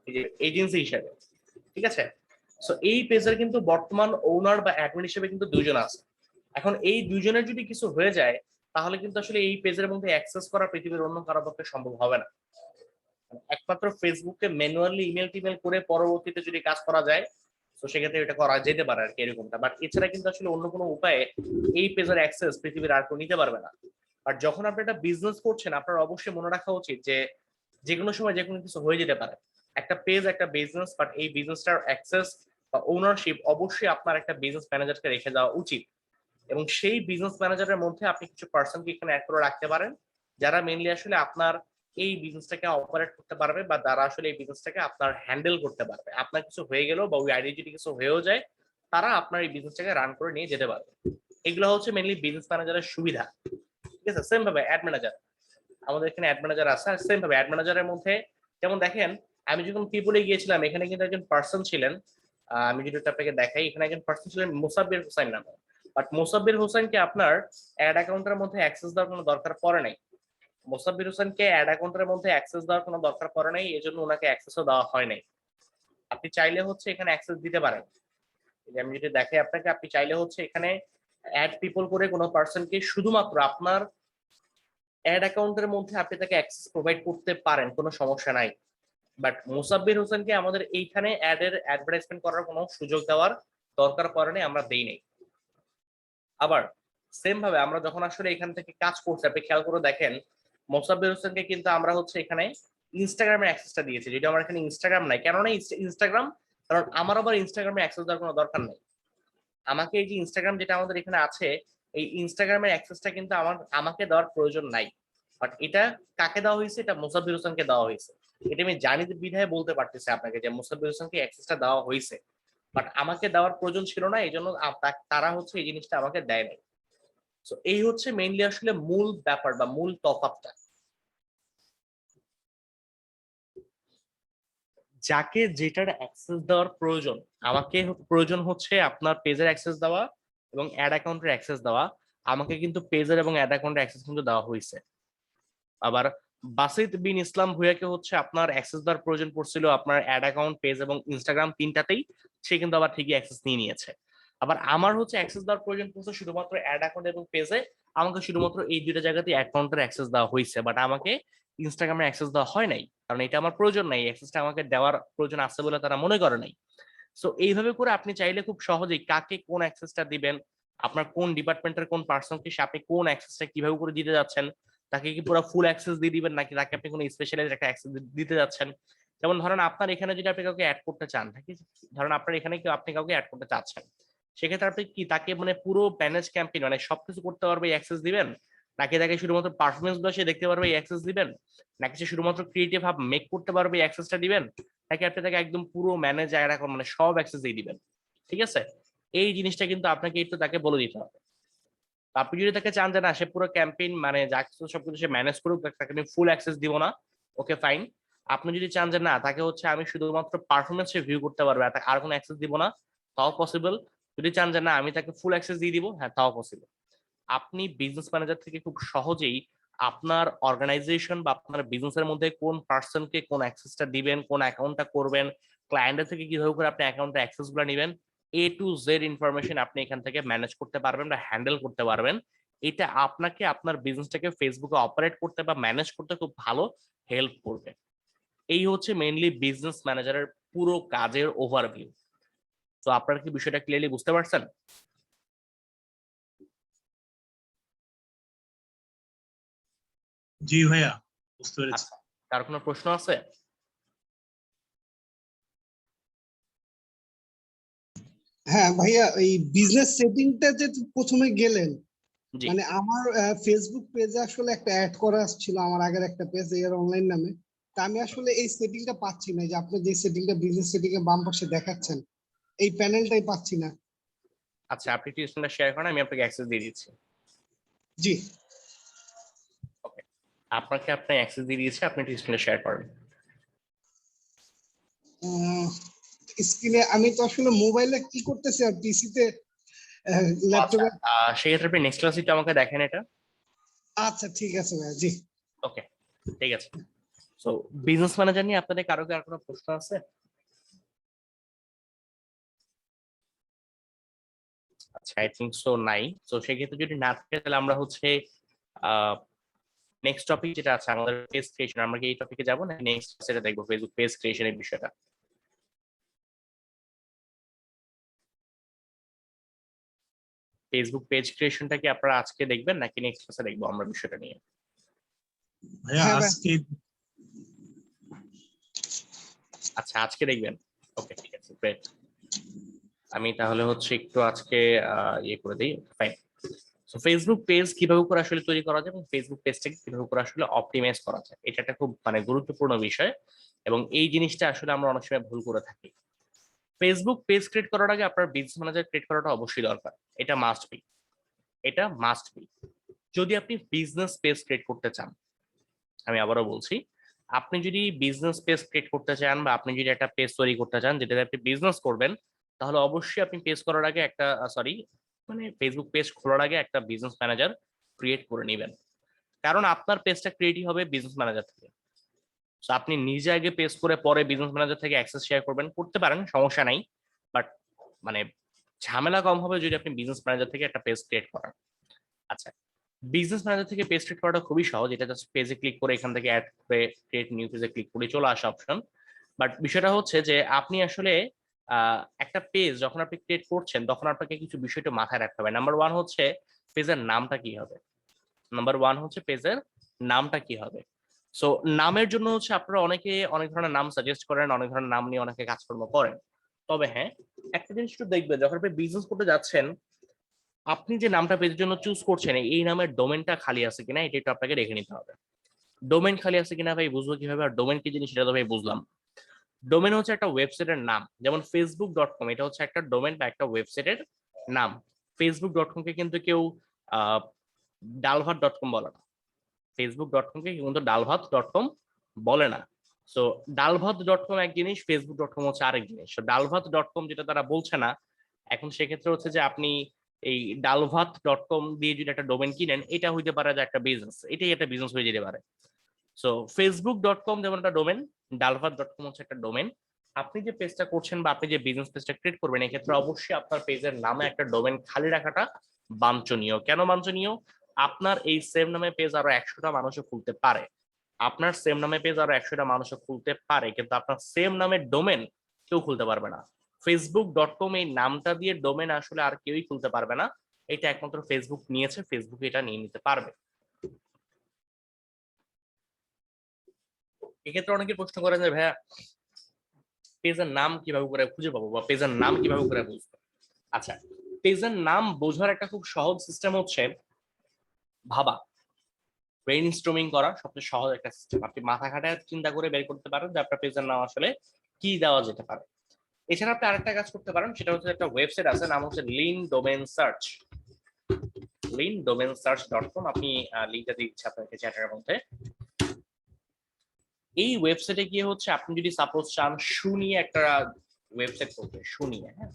S2: এই যে এজেন্সি হিসেবে। ঠিক আছে, সো এই পেজের কিন্তু বর্তমান ওনার বা অ্যাডমিন হিসেবে কিন্তু দুইজন আছে। এখন এই দুইজনের যদি কিছু হয়ে যায় তাহলে কিন্তু আসলে এই পেজের মধ্যে অ্যাক্সেস করা পৃথিবীর অন্য কারো পক্ষে সম্ভব হবে না। একমাত্র ফেসবুকে ম্যানুয়ালি ইমেল টিমেল করে পরবর্তীতে যদি কাজ করা যায় তো সেক্ষেত্রে এটা করা যেতে পারে আর কি এরকমটা। বাট এছাড়া কিন্তু আসলে অন্য কোনো উপায়ে এই পেজের অ্যাক্সেস পৃথিবীর আর কেউ নিতে পারবে না। আর যখন আপনি একটা বিজনেস করছেন আপনার অবশ্যই মনে রাখা উচিত যে যে কোনো সময় যে কোনো কিছু হয়ে যেতে পারে। একটা পেজ একটা বিজনেস, বাট এই বিজনেসটার অ্যাক্সেস বা ওনারশিপ অবশ্যই আপনার একটা বিজনেস ম্যানেজারকে রেখে দেওয়া উচিত। এবং সেই বিজনেস ম্যানেজারের মধ্যে আপনি কিছু পার্সনকে এখানে অ্যাড করে রাখতে পারেন যারা মেইনলি আসলে আপনার এই বিজনেসটাকে অপারেট করতে পারবে বা যারা আসলে এই বিজনেসটাকে আপনার হ্যান্ডেল করতে পারবে। আপনার কিছু হয়ে গেল বা ওই আইডি যদি কিছু হয়েও যায় তারা আপনার এই বিজনেসটাকে রান করে নিয়ে যেতে পারবে। এগুলো হচ্ছে মেইনলি বিজনেস ম্যানেজারের সুবিধা। ঠিক আছে, সেম ভাবে অ্যাড ম্যানেজার, আমাদের এখানে অ্যাড ম্যানেজার আছে। আর সেম ভাবে অ্যাড ম্যানেজারের মধ্যে যেমন দেখেন আমি যখন পিপলে গিয়েছিলাম এখানে কিন্তু একজন পার্সন ছিলেন, আমি যদি আপনাকে দেখাই এখানে একজন পার্সন ছিলেন মোসাব্বির হোসেন নামে। বাট মোসাব্বির হোসেনকে আপনার অ্যাড অ্যাকাউন্টের মধ্যে অ্যাক্সেস দেওয়ার কোনো দরকার পড়ে নাই। মোসাব্বির হোসেনকে অ্যাড অ্যাকাউন্টের মধ্যে অ্যাক্সেস দেওয়ার কোনো দরকার পড়ে নাই, এজন্য ওনাকে অ্যাক্সেসও দেওয়া হয় নাই। আপনি চাইলে হচ্ছে এখানে অ্যাক্সেস দিতে পারেন। আমি যদি দেখাই আপনাকে, আপনি চাইলে হচ্ছে এখানে অ্যাড পিপল করে কোনো পার্সনকে শুধুমাত্র আপনার অ্যাড অ্যাকাউন্টের মধ্যে আপনি তাকে অ্যাক্সেস প্রোভাইড করতে পারেন, কোনো সমস্যা নাই। বাট মোসাব্বির হোসেনকে আমাদের এইখানে অ্যাডের অ্যাডভার্টাইজমেন্ট করার কোনো সুযোগ দেওয়ার দরকার পড়ে নাই, আমরা দেই নাই। আবার সেম ভাবে আমরা যখন আসলে এখান থেকে কাজ করছি আপনি খেয়াল করে দেখেন মোসাব্বির হোসেনকে কিন্তু আমরা হচ্ছে এখানে ইনস্টাগ্রামের অ্যাক্সেসটা দিয়েছি, যেটা আমার এখানে ইনস্টাগ্রাম নাই। কেননা ইনস্টাগ্রাম, কারণ আমার আবার ইনস্টাগ্রামে অ্যাক্সেস দেওয়ার কোনো দরকার নেই। আমাকে এই যে ইনস্টাগ্রাম যেটা আমাদের এখানে আছে এই ইনস্টাগ্রামের অ্যাক্সেসটা কিন্তু আমাকে দেওয়ার প্রয়োজন নাই। বাট এটা কাকে দেওয়া হয়েছে, এটা মোসাব্বির হোসেনকে দেওয়া হয়েছে। এটা আমি জানি বিধায় বলতে পারতেছি আপনাকে যে মোসাব্বির হোসেনকে অ্যাক্সেসটা দেওয়া হয়েছে, বাট আমাকে দেওয়ার প্রয়োজন ছিল না, এই জন্য তারা হচ্ছে এই জিনিসটা আমাকে দেয় নাই। তো এই হচ্ছে মেইনলি আসলে মূল ব্যাপার বা মূল তফাৎটা। যাকে যেটার অ্যাক্সেস দেওয়ার প্রয়োজন, আমাকে প্রয়োজন হচ্ছে আপনার পেজের অ্যাক্সেস দেওয়া এবং অ্যাড অ্যাকাউন্টের অ্যাক্সেস দেওয়া, আমাকে কিন্তু পেজের এবং অ্যাড অ্যাকাউন্টের অ্যাক্সেস কিন্তু দেওয়া হয়েছে। আবার বাসিত বিন ইসলাম ভুঁইয়াকে হচ্ছে আপনার অ্যাক্সেস দেওয়ার প্রয়োজন পড়ছিল আপনার অ্যাড অ্যাকাউন্ট, পেজ এবং ইনস্টাগ্রাম তিনটাতেই, সে কিন্তু আবার ঠিকই অ্যাক্সেস নিয়ে নিয়েছে। আবার আমার হচ্ছে অ্যাক্সেস দেওয়ার প্রয়োজন পড়ছে শুধুমাত্র অ্যাড অ্যাকাউন্ট এবং পেজে, আমাকে শুধুমাত্র এই দুইটা জায়গাতে অ্যাকাউন্টের অ্যাক্সেস দেওয়া হয়েছে, বাট আমাকে ইনস্টাগ্রামের অ্যাক্সেস দেওয়া হয় নাই, কারণ এটা আমার প্রয়োজন নাই, অ্যাক্সেসটা আমাকে দেওয়ার প্রয়োজন আছে বলে তারা মনে করে নাই। সো এইভাবে করে আপনি চাইলে খুব সহজেই কাকে কোন অ্যাক্সেসটা দিবেন আপনার কোন ডিপার্টমেন্টের কোন পার্সনকে আপনি কোন অ্যাক্সেসটা কিভাবে করে দিতে যাচ্ছেন, তাকে কি পুরো ফুল অ্যাক্সেস দিয়ে দিবেন নাকি তাকে আপনি কোনো স্পেশালাইজ একটা অ্যাক্সেস দিতে যাচ্ছেন। যেমন ধরেন আপনার এখানে যদি আপনি কাউকে অ্যাড করতে চান, ঠিক আছে, ধরেন আপনার এখানে কেউ আপনি কাউকে অ্যাড করতে চাচ্ছেন, সেক্ষেত্রে আপনি কি তাকে মানে পুরো ম্যানেজ ক্যাম্পেইন মানে সবকিছু করতে পারবে এই অ্যাক্সেস দিবেন, নাকি তাকে শুধুমাত্র পারফরমেন্স গুলো সে দেখতে পারবে এই অ্যাক্সেস দিবেন, নাকি সে শুধুমাত্র ক্রিয়েটিভ হাব মেক করতে পারবে এই অ্যাক্সেসটা দিবেন, নাকি আপনি তাকে একদম পুরো ম্যানেজ এরকম মানে সব অ্যাক্সেস দিয়ে দিবেন। ঠিক আছে, এই জিনিসটা কিন্তু আপনাকে একটু তাকে বলে দিতে হবে। আপনি যদি তাকে চান যে না সে পুরো ক্যাম্পেইন মানে যা কিছু সবকিছু সে ম্যানেজ করুক, তাকে আমি ফুল অ্যাক্সেস দিব না, ওকে ফাইন। আপনি যদি চান যে না তাকে হচ্ছে আমি শুধুমাত্র পারফরমেন্স রিভিউ করতে পারবো আর কোনো অ্যাক্সেস দিব না, তাও পসিবল। যদি চান যে না আমি তাকে ফুল অ্যাক্সেস দিয়ে দিব, হ্যাঁ তাও পসিবল। আপনি বিজনেস ম্যানেজার থেকে খুব সহজেই আপনার অর্গানাইজেশন বা আপনার বিজনেসের মধ্যে কোন পার্সনকে কোন অ্যাক্সেসটা দিবেন, কোন অ্যাকাউন্টটা করবেন, ক্লায়েন্টের থেকে কিভাবে করে আপনি অ্যাকাউন্টের অ্যাক্সেস গুলো নেবেন, A to Z ইনফরমেশন আপনি এখান থেকে ম্যানেজ করতে পারবেন বা হ্যান্ডেল করতে পারবেন। এটা আপনাকে আপনার বিজনেসটাকে ফেসবুকে অপারেট করতে বা ম্যানেজ করতে খুব ভালো হেল্প করবে। এই হচ্ছে মেইনলি বিজনেস ম্যানেজারের পুরো কাজের ওভারভিউ। তো আপনারা কি বিষয়টা ক্লিয়ারলি বুঝতে পারছেন?
S3: জি ভাইয়া, বুঝতে পেরেছি।
S2: আচ্ছা, কার কোনো প্রশ্ন আছে?
S4: হ্যাঁ ভাইয়া, এই বিজনেস সেটিংটা যে প্রথমে গেলেন,
S2: জি
S4: মানে আমার ফেসবুক পেজে আসলে একটা অ্যাড করা ছিল, আমার আগের একটা পেজ এর অনলাইন নামে। তা আমি আসলে এই সেটিংটা পাচ্ছি না, যে আপনি যে সেটিংটা বিজনেস সেটিং এ বাম পাশে দেখাচ্ছেন, এই প্যানেলটাই পাচ্ছি না।
S2: আচ্ছা, আপনি একটু স্ক্রিনটা শেয়ার করেন, আমি আপনাকে অ্যাক্সেস দিয়ে দিচ্ছি।
S4: জি।
S2: ওকে, আপনাকে আপনার অ্যাক্সেস দিয়ে দিয়েছে, আপনি একটু স্ক্রিনটা শেয়ার করেন।
S4: স্ক্রিনে আমি তো আসলে মোবাইলে কি করতেছি আর পিসিতে ল্যাপটপে।
S2: সেক্ষেত্রে আপনি নেক্সট ক্লাসে আমাকে দেখেন এটা।
S4: আচ্ছা ঠিক আছে ভাইয়া, জি।
S2: ওকে, ঠিক আছে। সো বিজনেস ম্যানেজার নিয়ে আপনাদের কারো কি আর কোনো প্রশ্ন আছে? আচ্ছা, আই থিংক সো নাই। তো সেক্ষেত্রে যদি না থাকে তাহলে আমরা হচ্ছে নেক্সট টপিক যেটা আছে আমাদের পেজ ক্রিয়েশন, আমরা কি এই টপিকে যাবো না নেক্সট সেটা দেখবো ফেসবুক পেজ ক্রিয়েশনের বিষয়টা? ফেসবুক পেজ ক্রিয়েশনটা কি আপনারা আজকে দেখবেন নাকি নেক্সট ক্লাসে দেখবো আমরা বিষয়টা নিয়ে?
S3: ভাইয়া
S4: হ্যাঁ ভাই।
S3: আজকে
S2: আচ্ছা, আজকে দেখবেন। ওকে, ঠিক আছে, গ্রেট। আমি তাহলে হচ্ছে একটু আজকে ইয়ে করে দিই, ফাইন। সো ফেসবুক পেজ কিভাবে করে আসলে তৈরি করা যায় এবং ফেসবুক পেজটাকে কিভাবে করে আসলে অপটিমাইজ করা যায়, এটা একটা খুব মানে গুরুত্বপূর্ণ বিষয়। এবং এই জিনিসটা আসলে আমরা অনেক সময় ভুল করে থাকি। ফেসবুক পেজ ক্রিয়েট করার আগে আপনার বিজনেস ম্যানেজার ক্রিয়েট করাটা অবশ্যই দরকার, এটা মাস্ট বি, এটা মাস্ট বি। যদি আপনি বিজনেস পেজ ক্রিয়েট করতে চান, আমি আবারও বলছি, আপনি যদি বিজনেস পেজ ক্রিয়েট করতে চান বা আপনি যদি একটা পেজ তৈরি করতে চান যেটাতে আপনি বিজনেস করবেন, তাহলে অবশ্যই আপনি পেজ করার আগে একটা মানে ফেসবুক পেজ খোলার আগে একটা বিজনেস ম্যানেজার ক্রিয়েট করে নেবেন। কারণ আপনার পেজটা ক্রিয়েটই হবে বিজনেস ম্যানেজার থেকে। তো আপনি নিজে আগে পেজ করে পরে বিজনেস ম্যানেজার থেকে অ্যাক্সেস শেয়ার করবেন, করতে পারেন, সমস্যা নাই। বাট মানে ঝামেলা কম হবে যদি আপনি বিজনেস ম্যানেজার থেকে একটা পেজ ক্রিয়েট করেন। আচ্ছা, বিজনেস ম্যানেজার থেকে পেজ ক্রিয়েট করাটা খুবই সহজ, এটা জাস্ট পেজে ক্লিক করে এখান থেকে অ্যাড করে ক্রিয়েট নিউ পেজে ক্লিক করে চলে আসা অপশন। বাট বিষয়টা হচ্ছে যে আপনি আসলে একটা পেজ যখন আপনি ক্রিয়েট করছেন তখন আপনাকে কিছু বিষয়টা মাথায় রাখতে হবে। নাম্বার ওয়ান হচ্ছে পেজের নামটা কি হবে। সো নামের জন্য হচ্ছে আপনারা অনেকে অনেক ধরনের নাম সাজেস্ট করেন, অনেক ধরনের নাম নিয়ে অনেকে কাজকর্ম করেন। তবে হ্যাঁ, একটা জিনিস একটু দেখবেন, যখন আপনি বিজনেস করতে যাচ্ছেন আপনি যে নামটা পেজের জন্য চুজ করছেন এই নামের ডোমেনটা খালি আছে কিনা এটা একটু আপনাকে দেখে নিতে হবে। ডোমেন খালি আছে কিনা ভাই বুঝবো কিভাবে, আর ডোমেন কি জিনিস সেটা তো ভাই বুঝলাম। ডোমেন হচ্ছে একটা ওয়েবসাইটের নাম, যেমন facebook.com, এটা হচ্ছে একটা ডোমেন বা একটা ওয়েবসাইটের নাম। facebook.com কে কিন্তু কেউ ডালভাত.com বলে না, facebook.com কে কিন্তু ডালভাত.com বলে না। সো ডালভাত.com এক জিনিস, facebook.com হচ্ছে আরেক জিনিস। ডালভাত.com যেটা তারা বলছে না, এখন সেক্ষেত্রে হচ্ছে যে আপনি এই ডালভাত.com দিয়ে যদি একটা ডোমেন কিনেন, এটা হইতে পারে যে একটা বিজনেস, এটাই একটা বিজনেস হয়ে যেতে পারে। সো facebook.com যেমন একটা ডোমেন, ডালভাত.com হচ্ছে একটা ডোমেন। আপনি যে পেজটা করছেন বা আপনি যে বিজনেস পেজটা ক্রিয়েট করবেন, এক্ষেত্রে অবশ্যই আপনার পেজের নামে একটা ডোমেন খালি রাখাটা বাঞ্ছনীয়। কেন বাঞ্ছনীয়? আপনার এই সেম নামে পেজ আরো 100টা মানুষও খুলতে পারে, আপনার সেম নামে পেজ আরো 100টা মানুষও খুলতে পারে, কিন্তু আপনার সেম নামের ডোমেন কেউ খুলতে পারবে না। facebook.com এই নামটা দিয়ে ডোমেন আসলে আর কেউই খুলতে পারবে না। এটা একমাত্র ফেসবুক নিয়েছে, ফেসবুক এটা নিয়ে নিতে পারবে। এক্ষেত্রে অনেকে প্রশ্ন করেন যে ভাইয়া পেজের নাম কিভাবে করে খুঁজে পাবো বা পেজের নাম কিভাবে করে বুঝবো। আচ্ছা, পেজের নাম বোঝার একটা খুব সহজ সিস্টেম হচ্ছে ভাবা, ব্রেইন স্টর্মিং করা সবচেয়ে সহজ একটা সিস্টেম। আপনি মাথা খাটায় চিন্তা করে বের করতে পারেন যে আপনার পেজের নাম আসলে কি দেওয়া যেতে পারে। এছাড়া আপনি আরেকটা কাজ করতে পারেন, সেটা হচ্ছে একটা ওয়েবসাইট আছে, নাম হচ্ছে lindomainsearch.com। আপনি লিঙ্কটা দিচ্ছি আপনাকে চ্যাটের মধ্যে। এই ওয়েবসাইটে গিয়ে হচ্ছে আপনি যদি সাপোজ চান শু নিয়ে একটা ওয়েবসাইট করতে, শু নিয়ে, হ্যাঁ,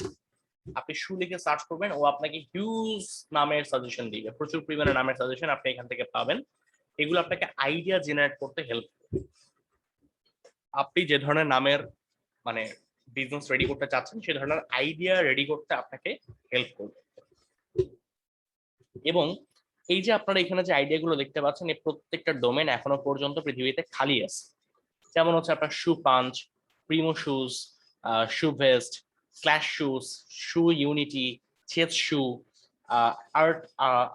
S2: আপনি শু লিখে সার্চ করবেন, ও আপনাকে হিউজ নামের সাজেশন দিবে, প্রচুর পরিমাণে নামের সাজেশন আপনি এখান থেকে পাবেন। এগুলো আপনাকে আইডিয়া জেনারেট করতে হেল্প করবে। আপনি যে ধরনের নামের মানে বিজনেস রেডি করতে চাচ্ছেন সে ধরনের আইডিয়া রেডি করতে আপনাকে হেল্প করবে। এবং এই যে আপনারা এখানে যে আইডিয়া গুলো দেখতে পাচ্ছেন, এই প্রত্যেকটা ডোমেন এখনো পর্যন্ত পৃথিবীতে খালি আছে। যেমন হচ্ছে আপনার শু পাঞ্চ, প্রিমো শুজ, শু ভেস্ট, স্ল্যাশ শুজ, শু ইউনিটি, চেস শু,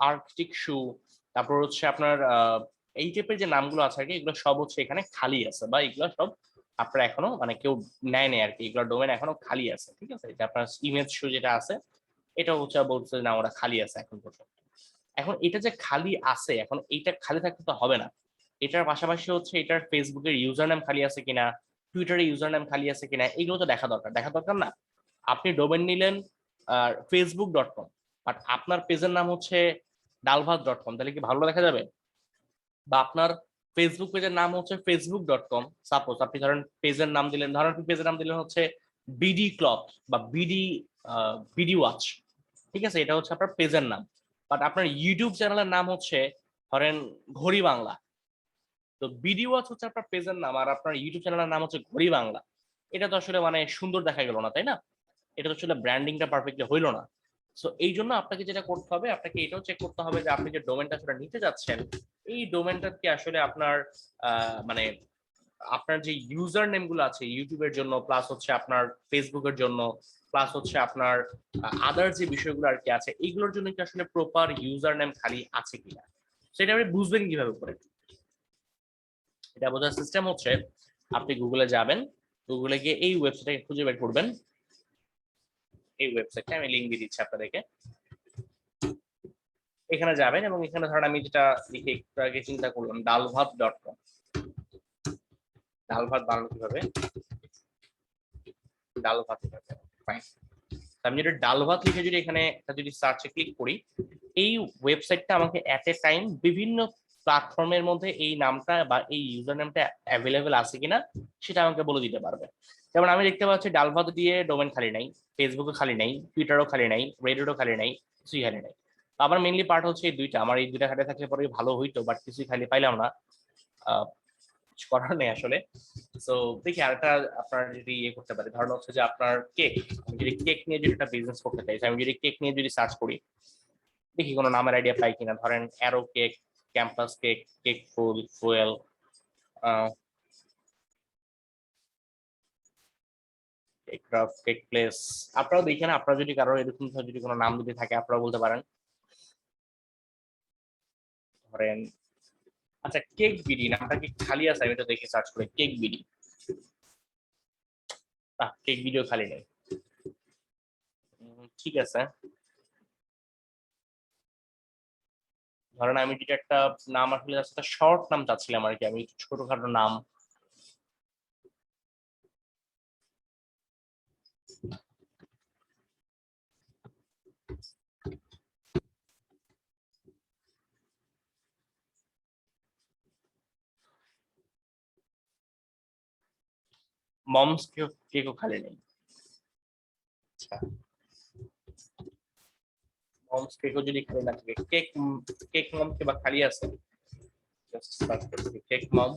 S2: আর্কটিক শু, তারপর হচ্ছে আপনার এই টাইপের যে নামগুলো আছে আর কি, এগুলো সব হচ্ছে এখানে খালি আছে, বা এগুলো সব আপনারা এখনো মানে কেউ নেয় নেই আর কি, এগুলো ডোমেন এখনো খালি আছে। ঠিক আছে, যে আপনার ইমেজ শু যেটা আছে এটা হচ্ছে বলছে না ওরা খালি আছে এখন পর্যন্ত। এখন এটা যে খালি আছে, এখন এইটা খালি থাকতে তো হবে না, এটার পাশাপাশি হচ্ছে এটার ফেসবুকের ইউজার নেম খালি আছে কিনা, টুইটারে ইউজার নেম খালি আছে কিনা, এগুলো তো দেখা দরকার না। আপনি ডোমেন নিলেন facebook.com, বাট আপনার পেজের নাম হচ্ছে dalvat.com, তাহলে কি ভালো দেখা যাবে? বা আপনার ফেসবুক পেজের নাম হচ্ছে facebook.com, সাপোজ আপনি ধরেন পেজের নাম দিলেন, ধরেন আপনি পেজের নাম দিলেন হচ্ছে বিডি ক্লথ বা বিডি ওয়াচ, ঠিক আছে, এটা হচ্ছে আপনার পেজের নাম। বাট আপনার ইউটিউব চ্যানেলের নাম হচ্ছে ধরেন ঘড়ি বাংলা, তো বিডি ওয়াচ হচ্ছে আপনার পেজের নাম আর আপনার ইউটিউব চ্যানেলের নাম হচ্ছে ঘড়ি বাংলা। এটা তো আসলে মানে সুন্দর দেখা গেল না, তাই না? এটা তো আসলে ব্র্যান্ডিংটা পারফেক্টলি হইলো না। সো এই জন্য আপনাকে যেটা করতে হবে, আপনাকে এটাও চেক করতে হবে যে আপনি যে ডোমেনটা আসলে নিতে যাচ্ছেন, এই ডোমেনটা কি আসলে আপনার মানে আপনার যে ইউজার নেম গুলো আছে ইউটিউবের জন্য, প্লাস হচ্ছে আপনার ফেসবুকের জন্য, প্লাস হচ্ছে আপনার আদার যে বিষয়গুলো আর কি আছে, এইগুলোর জন্য কি আসলে প্রপার ইউজার নেম খালি আছে কিনা, সেটা আপনি বুঝবেন কিভাবে করে? এটা বোঝার সিস্টেম হচ্ছে আপনি গুগলে যাবেন, গুগলে গিয়ে এই ওয়েবসাইটটাকে খুঁজে বের করবেন। এই ওয়েবসাইটটা আমি লিংক দিয়ে দিচ্ছি আপনাদেরকে। এখানে যাবেন এবং এখানে ধরেন আমি যেটা লিখে একটু আগে চিন্তা করলাম dalvat.com। ডাল ভাত বানানো কিভাবে, ডাল ভাত ফাইন। আমি যদি ডাল ভাত লিখে যদি এখানে যদি সার্চে ক্লিক করি, এই ওয়েবসাইটটা আমাকে এট এ টাইম বিভিন্ন প্ল্যাটফর্মের মধ্যে এই নামটা বা এই ইউজার নেমটা অ্যাভেলেবেল আছে কিনা সেটা আমাকে বলে দিতে পারবে। যেমন আমি দেখতে পাচ্ছি ডাল ভাত দিয়ে ডোমেন খালি নাই, ফেসবুকে খালি নাই, টুইটারও খালি নাই, রেডিওও খালি নাই, কিছুই খালি নাই। আমার মেইনলি পার্ট হচ্ছে এই দুইটা, আমার এই দুইটা খালি থাকলে পরে ভালো হইতো, বাট কিছুই খালি পাইলাম না, কিছু করার নেই আসলে। তো দেখি আরেকটা আপনার যদি ইয়ে করতে পারি, ধরেন হচ্ছে যে আপনার কেক, আমি যদি কেক নিয়ে যদি একটা বিজনেস করতে চাই, আমি যদি কেক নিয়ে যদি সার্চ করি, দেখি কোনো নামের আইডিয়া পাই কিনা। ধরেন aero cake, campus cake, cake full, fuel, cake craft, cake place. আপনারাও দেখেন, আপনারা যদি কারো এরকম যদি কোনো নাম যদি থাকে আপনারা বলতে পারেন। ধরেন আচ্ছা কেক বিডি নামটা কি খালি আছে, আমি তো দেখি সার্চ করে কেক বিডি, কেক ভিডিও খালি নেই। ঠিক আছে, ধরেন আমি যেটা একটা নাম আসলে একটা শর্ট নাম চাচ্ছিলাম আর কি, আমি ছোটখাটো নাম, মমস কেকও খালি নেই। আচ্ছা মমস কেকও যদি খালি না থাকে, কেক কেক মম কে বা খালি আছে, জাস্ট সার্চ করছি কেক মম,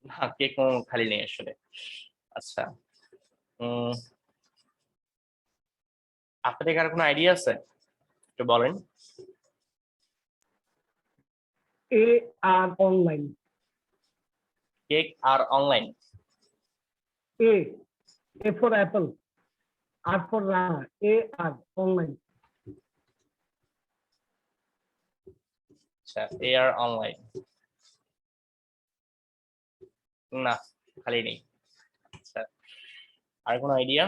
S2: না কেক মম খালি নেই আসলে। আচ্ছা আপনাদের কার কোনো আইডিয়া আছে একটু বলেন?
S1: A R online,
S2: cake R online,
S1: A A for apple, R for Rana, AR online.
S2: আচ্ছা এআর অনলাইন, না খালি নেই। আচ্ছা আর কোনো আইডিয়া?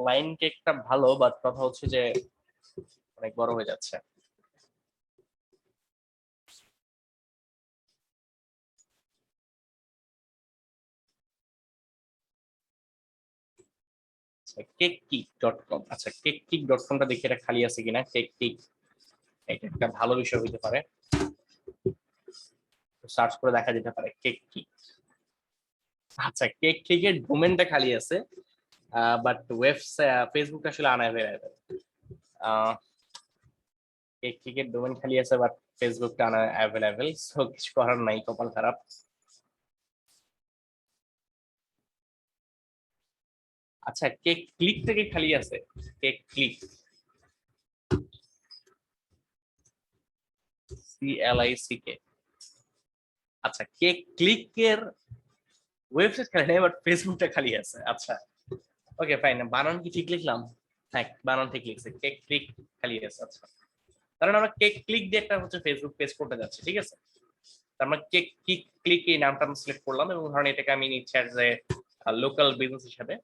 S2: লাইন কেকটা ভালো, বাট কথা হচ্ছে যে অনেক বড় হয়ে যাচ্ছে। কেককিক.com, আচ্ছা কেককিক.comটা দেখি এটা খালি আছে কিনা। কেককিক এটা একটা ভালো বিষয় হইতে পারে, সার্চ করে দেখা যেতে পারে কেককিক। আচ্ছা কেককিকের ডোমেনটা খালি আছে, বাট ফেসবুকটা আসলে আনঅ্যাভেলেবল। কেককিকের ডোমেন খালি আছে বাট ফেসবুকটা আনঅ্যাভেলেবল, সো কিছু করার নাই, কপাল খারাপ। আচ্ছা কেক ক্লিক থেকে খালি আছে, কেক ক্লিক, CLICK। আচ্ছা কেক ক্লিকের ওয়েবসাইট খালি নেই বাট ফেসবুকটা খালি আছে। আচ্ছা ওকে ফাইন, বানান কি ঠিক লিখলাম? হ্যাঁ বানান ঠিক লিখছে, কেক ক্লিক খালি আছে। আচ্ছা কারণ আমরা কেক ক্লিক দিয়ে একটা হচ্ছে ফেসবুক পেজ করতে যাচ্ছি, ঠিক আছে? আমরা কেক ক্লিক ক্লিক এই নামটা আমি সিলেক্ট করলাম এবং ধরেন এটাকে আমি নিচ্ছি অ্যাজ এ লোকাল বিজনেস হিসাবে।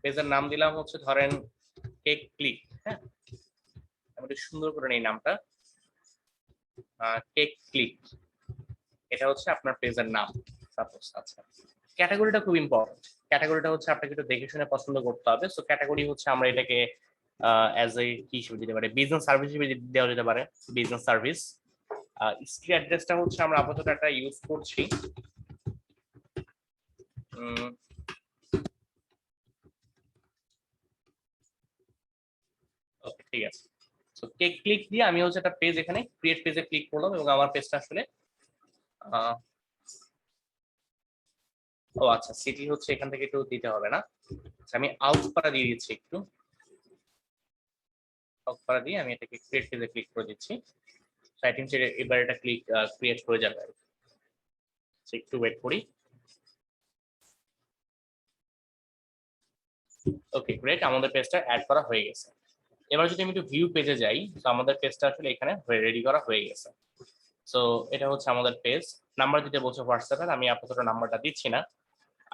S2: পেজের নাম দিলাম হচ্ছে ধরেন কেক ক্লিক। হ্যাঁ আমি সুন্দর করে এই নামটা, কেক ক্লিক, এটা হচ্ছে আপনার পেজের নাম সাপোজ। আচ্ছা ক্যাটাগরিটা খুব ইম্পর্টেন্ট, ক্যাটাগরিটা হচ্ছে আপনাকে একটু দেখে শুনে পছন্দ করতে হবে। সো ক্যাটাগরি হচ্ছে আমরা এটাকে অ্যাজ এ কি হিসেবে দিতে পারি, বিজনেস সার্ভিস হিসেবে দেওয়া যেতে পারে, বিজনেস সার্ভিস। স্ট্রিট অ্যাড্রেসটা হচ্ছে আমরা আপাতত একটা ইউজ করছি, ওকে ঠিক আছে। সো কেক ক্লিক দিয়ে আমি হচ্ছে একটা পেজ এখানে ক্রিয়েট পেজে ক্লিক করলাম এবং আমার পেজটা আসলে ও আচ্ছা সিটি হচ্ছে এখান থেকে একটু দিতে হবে না। আচ্ছা আমি আউটপাড়া দিয়ে দিচ্ছি, একটু আউটপাড়া দিয়ে আমি এটাকে ক্রিয়েট পেজে ক্লিক করে দিচ্ছি। আই থিংক এবার এটা ক্রিয়েট হয়ে যাবে, একটু ওয়েট করি। ওকে গ্রেট, আমাদের পেজটা অ্যাড করা হয়ে গেছে। এবার যদি আমি একটু ভিউ পেজে যাই, তো আমাদের পেজটা আসলে এখানে রেডি করা হয়ে গেছে। সো এটা হচ্ছে আমাদের পেজ। নাম্বার দিতে বলছে হোয়াটসঅ্যাপে, আমি আপাতত নাম্বারটা দিচ্ছি না,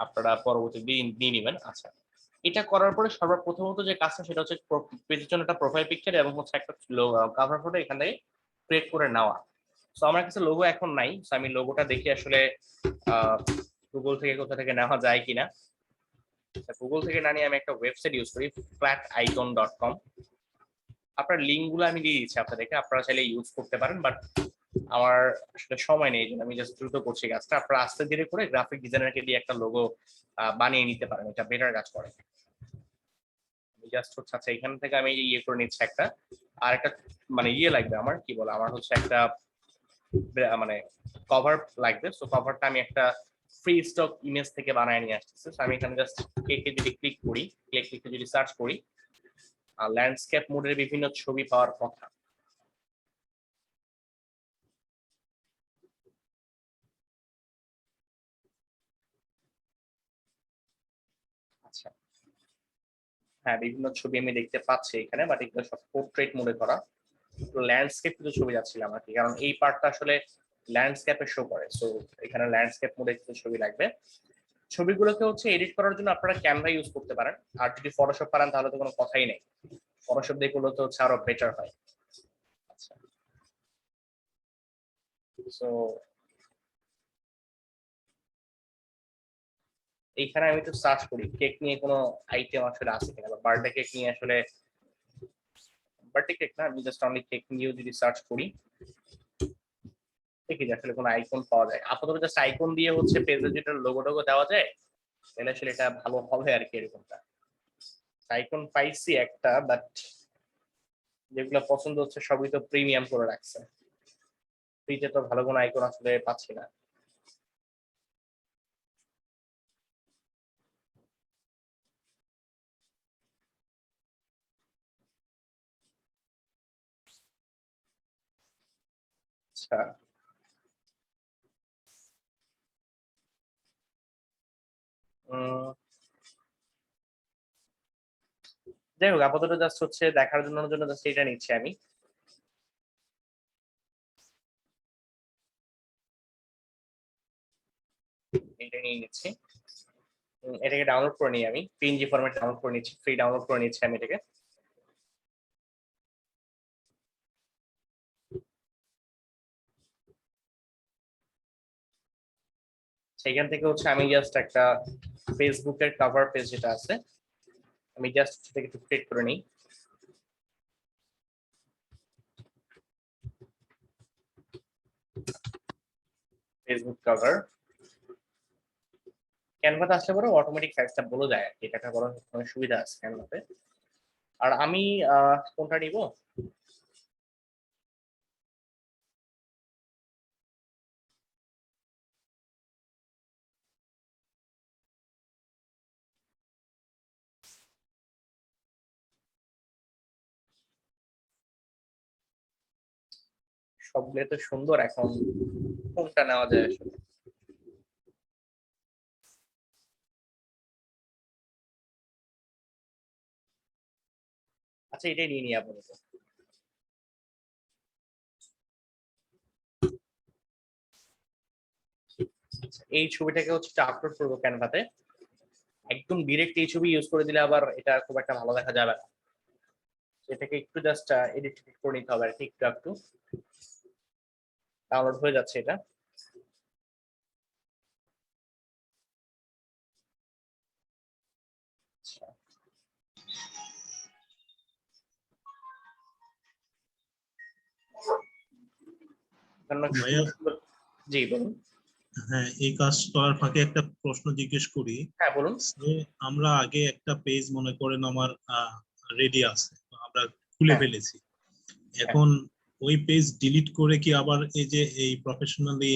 S2: আপনারা পরবর্তী দিয়ে নেবেন। আচ্ছা এটা করার পরে সর্বপ্রথমত যে কাজটা সেটা হচ্ছে পেজের জন্য একটা প্রোফাইল পিকচার এবং হচ্ছে একটা কভার ফটো এখান থেকে ক্রিয়েট করে নেওয়া। সো আমার কাছে লোগো এখন নাই, সো আমি লোগোটা দেখি আসলে গুগল থেকে কোথা থেকে নেওয়া যায় কিনা। গুগল থেকে না নিয়ে আমি একটা ওয়েবসাইট ইউজ করি, flaticon.com। আপনার লিঙ্কগুলো আমি দিয়ে দিচ্ছি আপনাদেরকে, আপনারা চাইলে ইউজ করতে পারেন, বাট আমার আসলে সময় নেই, আমি জাস্ট দ্রুত করছি কাজটা। আপনারা আস্তে ধীরে করে গ্রাফিক ডিজাইনারকে দিয়ে একটা লোগো বানিয়ে নিতে পারেন, এটা বেটার কাজ করে। জাস্ট হচ্ছে আচ্ছা এখান থেকে আমি ইয়ে করে নিচ্ছি একটা, আর একটা মানে ইয়ে লাগবে আমার, কি বলে আমার হচ্ছে একটা মানে কভার লাগবে। সো কভারটা আমি একটা ফ্রি স্টক ইমেজ থেকে বানায় নিয়ে আসতেছি। আমি এখানে জাস্ট কেকে যদি ক্লিক করি, ক্লিকে যদি সার্চ করি, ল্যান্ডস্কেপ মোডের বিভিন্ন ছবি পাওয়ার কথা। আচ্ছা হ্যাঁ বিভিন্ন ছবি আমি দেখতে পাচ্ছি এখানে, বাট এগুলো সব পোর্ট্রেট মোডে করা। ল্যান্ডস্কেপ কিছু ছবি যাচ্ছিলাম আর কি, কারণ এই পার্টটা আসলে ল্যান্ডস্কেপে শো করে। সো এখানে ল্যান্ডস্কেপ মোডে কিছু ছবি লাগবে। ছবিগুলোকে হচ্ছে এডিট করার জন্য আপনারা ক্যানভা ইউজ করতে পারেন, আর যদি ফটোশপ পারেন তাহলে তো কোনো কথাই নেই, ফটোশপ দিয়ে করলে তো হচ্ছে আরো বেটার হয়। আচ্ছা সো এইখানে আমি একটু সার্চ করি কেক নিয়ে কোনো আইটেম আসলে আছে কিনা, বা বার্থডে কেক নিয়ে আসলে, বার্থডে কেক না, আমি জাস্ট অনলি কেক নিয়েও যদি সার্চ করি দেখি যে আসলে কোনো আইকন পাওয়া যায়। আপাতত জাস্ট আইকন দিয়ে হচ্ছে পেজে যেটা লোগো টোগো দেওয়া যায় তাহলে আসলে এটা ভালো হবে আর কি। এরকমটা আইকন পাইছি একটা, বাট যেগুলো পছন্দ হচ্ছে সবই তো প্রিমিয়াম করে রাখছে, ফ্রিতে তো ভালো কোনো আইকন আসলে পাচ্ছি না। আচ্ছা, উম, যাই হোক আপাতত জাস্ট হচ্ছে দেখার জন্য জাস্ট এটা নিচ্ছি আমি। এটা নিয়ে নিচ্ছি। এটাকে ডাউনলোড করে নিই আমি, পিএনজি ফরম্যাট ডাউনলোড করে নিচ্ছি, ফ্রি ডাউনলোড করে নিচ্ছি আমি এটাকে। সেখান থেকে হচ্ছে আমি জাস্ট একটা ফেসবুকের কভার পেজ যেটা আছে, আমি জাস্ট সেটাকে একটু ক্রিয়েট করে নিই। ফেসবুক কভার ক্যানভাতে আসলে পরে অটোমেটিক সাইজটা বলে যায় আর কি, এটা একটা বড় অনেক সুবিধা আছে ক্যানভাতে। আর আমি কোনটা নিব? সবগুলো তো সুন্দর, এখন কোনটা নেওয়া যায় আসলে? আচ্ছা, এটাই নিয়ে নিই আপাতত। আচ্ছা, এই ছবিটাকে হচ্ছে আপলোড করবো ক্যানভাতে। একদম ডিরেক্ট এই ছবি ইউজ করে দিলে আবার এটা খুব একটা ভালো দেখা যাবে না, এটাকে একটু জাস্ট এডিট করে নিতে হবে আর কি, একটু একটু। ডাউনলোড হয়ে যাচ্ছে এটা। আচ্ছা, এখানে
S3: ভাইয়া,
S2: সুন্দর সুন্দর। জি বলুন।
S3: হ্যাঁ, এই কাজ করার ফাঁকে একটা প্রশ্ন জিজ্ঞেস করি
S2: হ্যাঁ বলুন।
S3: যে আমরা আগে একটা পেজ মনে করেন আমার রেডি আছে, আমরা খুলে
S2: হ্যাঁ
S3: ফেলেছি,
S2: হ্যাঁ,
S3: এখন ওই পেজ ডিলিট করে কি আবার এই যে এই প্রফেশনালি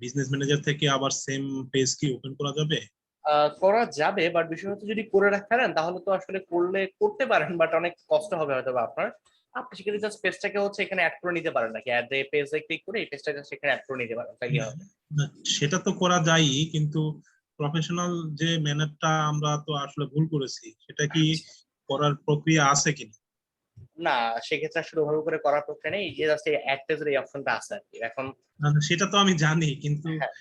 S3: বিজনেস ম্যানেজার থেকে আবার সেম পেজ কি ওপেন করা যাবে?
S2: করা যাবে, বাট বিষয় হচ্ছে যদি করে রাখেন তাহলে তো আসলে করলে করতে পারেন, বাট অনেক কষ্ট হবে হয়তো বা আপনার। আপনি সেখানে জাস্ট পেজটাকে হচ্ছে এখানে অ্যাড করে নিতে পারেন, নাকি অ্যাড পেজে ক্লিক করে এই পেজটাকে সেখানে অ্যাড করে নিতে পারেন, তাইলে হবে।
S3: না, সেটা তো করা যায়ই, কিন্তু প্রফেশনাল যে ম্যানারটা আমরা তো আসলে ভুল করেছি, সেটা কি করার প্রক্রিয়া আছে কিনা?
S2: না, সেক্ষেত্রে আসলে ওভাবে করে করার প্রক্রিয়া নেই, যে জাস্ট এই অ্যাড পেজের এই অপশনটা আছে আর কি এখন।
S3: না, না, সেটা তো আমি জানি, কিন্তু
S2: হ্যাঁ,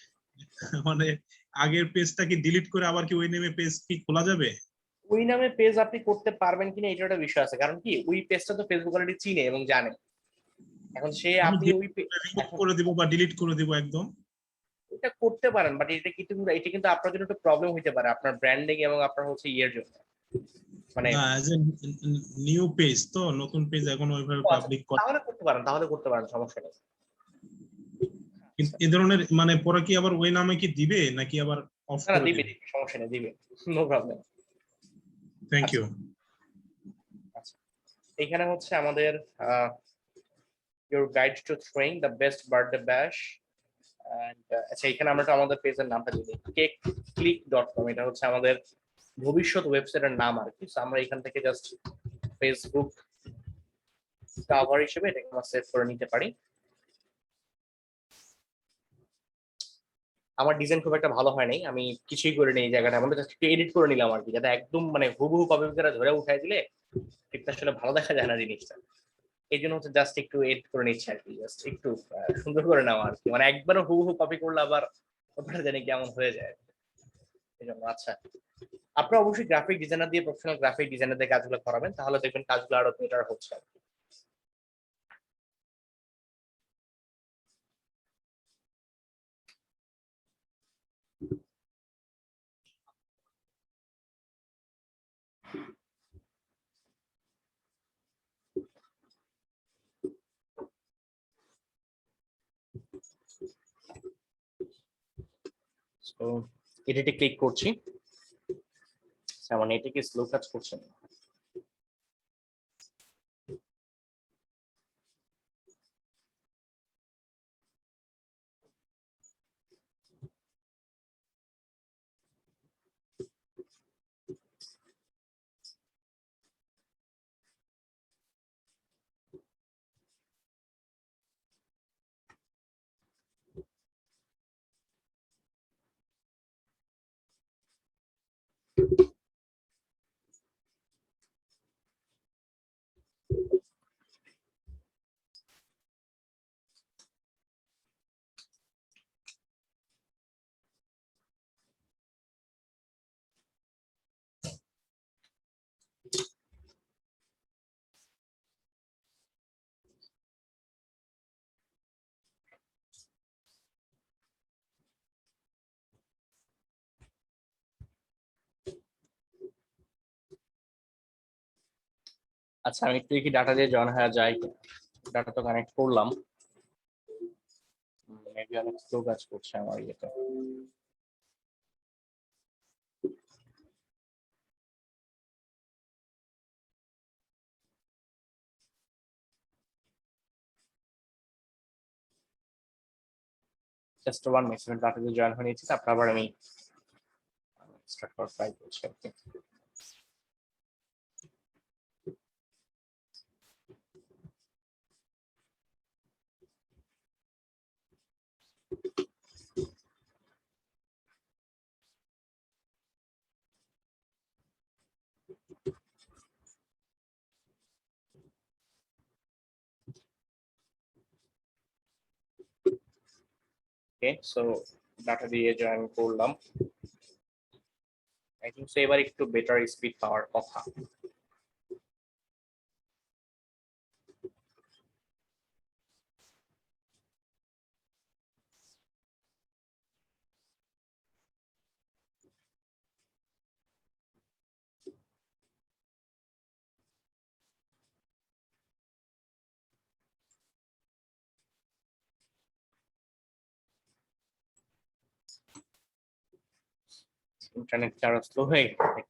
S3: মানে আগের পেজটা কি ডিলিট করে আবার কি ওই নেমে পেজ কি খোলা যাবে?
S2: ওই নামে পেজ আপনি করতে পারবেন কিনা এটা একটা বিষয় আছে, কারণ কি ওই পেজটা তো ফেসবুক অলরেডি চিনে এবং জানে। এখন সে
S3: আমি
S2: আপনি ওই
S3: রিমুভ
S2: এখন
S3: করে দিব বা ডিলিট করে দিব একদম?
S2: এটা করতে পারেন, বাট এটা কিন্তু আপনার জন্য একটু প্রবলেম হতে পারে আপনার ব্র্যান্ডিং এবং আপনার হচ্ছে ইয়ের জন্য, মানে।
S3: না, অ্যাজ এ নিউ পেজ, তো নতুন পেজ এখন ওইভাবে
S2: ও আচ্ছা,
S3: পাবলিক করা।
S2: তাহলে করতে পারেন, সমস্যা নেই।
S3: কিন্তু
S2: আচ্ছা,
S3: এই ধরনের মানে পরে কি আবার ওই নামে কি দিবে নাকি আবার অফ
S2: না না,
S3: করে
S2: দিবে
S3: দিবে?
S2: দিবে, সমস্যা নেই, দিবে। No problem.
S3: থ্যাংক
S2: আচ্ছা
S3: ইউ।
S2: আচ্ছা, এখানে হচ্ছে আমাদের your guide to throwing the best birthday bash. আচ্ছা, এখানে আমরা তো আমাদের পেজের নামটা দিয়ে দিই, কেকক্লিক.com, এটা হচ্ছে আমাদের ভবিষ্যৎ ওয়েবসাইটের নাম আর কি। So আমরা এখান থেকে জাস্ট ফেসবুক কভার হিসেবে এটাকে আমরা সেভ করে নিতে পারি। আমার ডিজাইন খুব একটা ভালো হয় নাই, আমি কিছুই করে নেই এই জায়গাটা, আমরা জাস্ট একটু এডিট করে নিলাম আর কি, যাতে একদম মানে হুবহু কপি করে ধরে উঠাই দিলে এটা আসলে ভালো দেখা যায় না জিনিসটা। এই জন্য হচ্ছে জাস্ট একটু এডিট করে নিচ্ছে আর কি, জাস্ট একটু সুন্দর করে নেওয়া আর কি, মানে একবারও হুবহু কপি করলে আবার ওটা জানি কেমন হয়ে যায় এই জন্য। আচ্ছা, আপনারা অবশ্যই গ্রাফিক ডিজাইনার দিয়ে, প্রফেশনাল গ্রাফিক ডিজাইনার দিয়ে কাজগুলো করাবেন, তাহলে দেখবেন কাজগুলো আরো বেটার হচ্ছে আর কি। তো এডিটে ক্লিক করছি, মানে এটা কি স্লো কাজ করছে? আচ্ছা আমি একটু কি ডাটা দিয়ে জয়েন হয়ে যায়, ডাটা তো কানেক্ট করলাম, মেবি অনেক স্লো কাজ করছে আমার ইয়েতে। জাস্ট 1 মিনিট, ডাটা দিয়ে জয়েন হয়ে নিয়েছি, তারপর আবার আমি স্টার্ট করার ট্রাই করছি আর কি। ওকে, সো ডাটা দিয়ে জয়েন করলাম। আই থিংক সো এবার একটু বেটার স্পিড পাওয়ার কথা। ইন্টারনেট আরো স্লো হয়ে গেছে।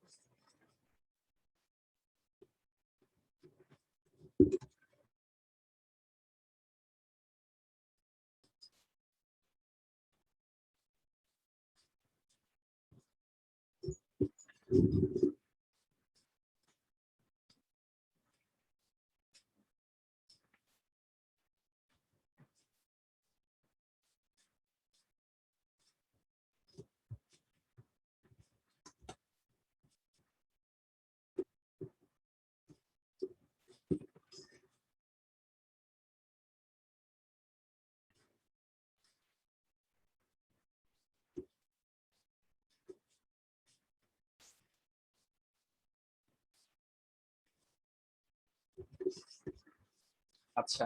S2: আচ্ছা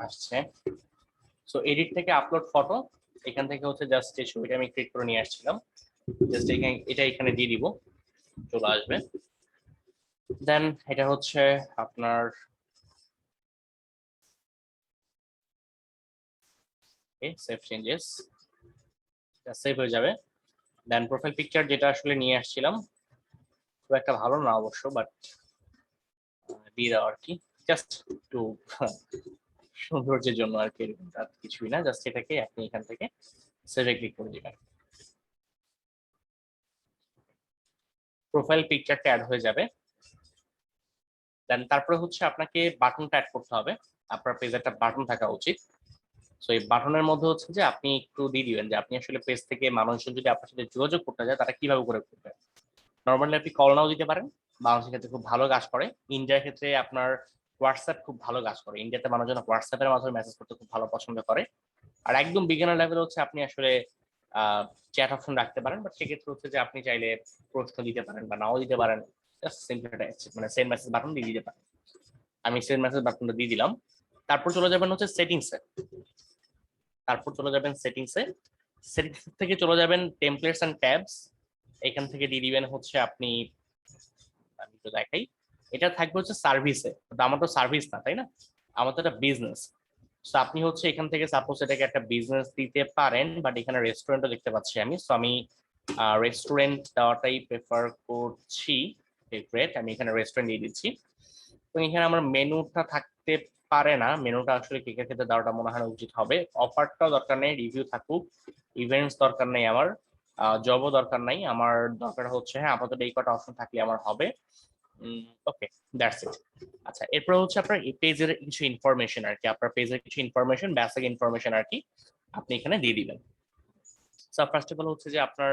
S2: আসছে। সো এডিট থেকে আপলোড ফটো, এখান থেকে হচ্ছে জাস্ট এই ছবিটা আমি ক্লিক করে নিয়ে আসছিলাম, জাস্ট এখানে এটা এখানে দিয়ে দিব, চলে আসবে। দেন এটা হচ্ছে আপনার সেভ চেঞ্জেস, সেভ হয়ে যাবে। দেন প্রোফাইল পিকচার যেটা আসলে নিয়ে আসছিলাম, খুব একটা ভালো না অবশ্য, বাট দিয়ে দাও আর কি, জাস্ট একটু সৌন্দর্যের জন্য আর কি, এরকম আর কিছুই না, জাস্ট এটাকে আপনি এখান থেকে সেভে ক্লিক করে দিবেন, প্রোফাইল পিকচারটা অ্যাড হয়ে যাবে। দেন তারপরে হচ্ছে আপনাকে বাটনটা অ্যাড করতে হবে, আপনার পেজে একটা বাটন থাকা উচিত। সো এই বাটনের মধ্যে হচ্ছে যে আপনি একটু দিয়ে দিবেন যে আপনি আসলে পেজ থেকে মানুষজন যদি আপনার সাথে যোগাযোগ করতে চায় তারা কিভাবে করে করবে। নর্মালি আপনি কল নাও দিতে পারেন, বাংলাদেশের ক্ষেত্রে খুব ভালো কাজ করে। ইন্ডিয়ার ক্ষেত্রে আপনার হোয়াটসঅ্যাপ খুব ভালো কাজ করে, ইন্ডিয়াতে মানুষজন হোয়াটসঅ্যাপের মাধ্যমে মেসেজ করতে খুব ভালো পছন্দ করে। আর একদম বিগিনার লেভেল হচ্ছে আপনি আসলে চ্যাট অপশন রাখতে পারেন, বাট সেক্ষেত্রে হচ্ছে যে আপনি চাইলে প্রশ্ন দিতে পারেন বা নাও দিতে পারেন, জাস্ট সিম্পল একটা মানে সেন্ড মেসেজ বাটন দিয়ে দিতে পারেন। আমি সেন্ড মেসেজ বাটনটা দিয়ে দিলাম। তারপর চলে যাবেন হচ্ছে সেটিংসে, সেটিংস থেকে চলে যাবেন টেমপ্লেটস এন্ড ট্যাবস, এখান থেকে দিয়ে দিবেন হচ্ছে আপনি, আমি তো দেখাই, এটা থাকবে হচ্ছে সার্ভিসে, আমার তো সার্ভিস না তাই না, আমার তো একটা বিজনেস। সো আপনি হচ্ছে এখান থেকে সাপোজ এটাকে একটা বিজনেস দিতে পারেন, বাট এখানে রেস্টুরেন্টও দেখতে পাচ্ছি আমি, সো আমি রেস্টুরেন্ট দেওয়াটাই প্রেফার করছি। গ্রেট, আমি এখানে রেস্টুরেন্ট দিয়ে দিচ্ছি। তো এখানে আমার মেনুটা থাকতে পারে না, মেনুটা আসলে কেকের ক্ষেত্রে দেওয়াটা মনে হয় উচিত হবে। অফারটাও দরকার নেই, রিভিউ থাকুক, ইভেন্টস দরকার নেই আমার, জবও দরকার নাই আমার, দরকার হচ্ছে হ্যাঁ আপাতত এই কটা অপশন থাকলে আমার হবে। ওকে, দ্যাটস ইট। আচ্ছা এরপর হচ্ছে আপনার এই পেজের কিছু ইনফরমেশন আর কি, আপনার পেজের কিছু ইনফরমেশন, বেসিক ইনফরমেশন আর কি আপনি এখানে দিয়ে দিবেন। সো ফার্স্ট অফ অল হচ্ছে যে আপনার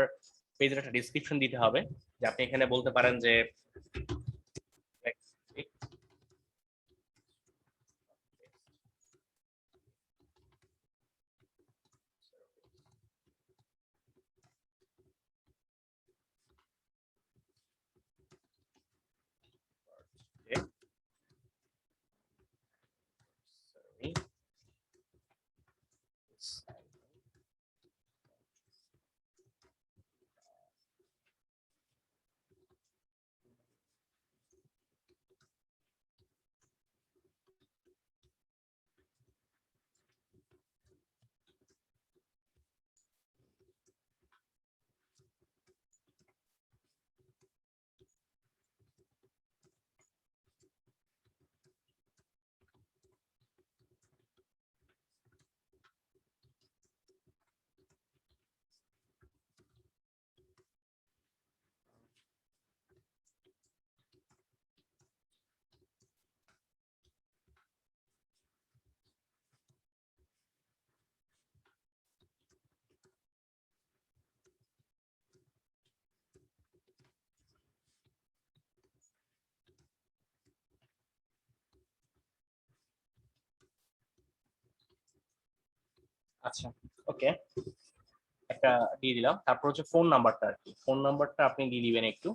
S2: পেজের একটা ডিসক্রিপশন দিতে হবে, যে আপনি এখানে বলতে পারেন যে আচ্ছা, ওকে, একটা দিয়ে দিলাম। তারপর হচ্ছে ফোন নাম্বারটা আর কি, ফোন নাম্বারটা আপনি দিয়ে দিবেন একটু।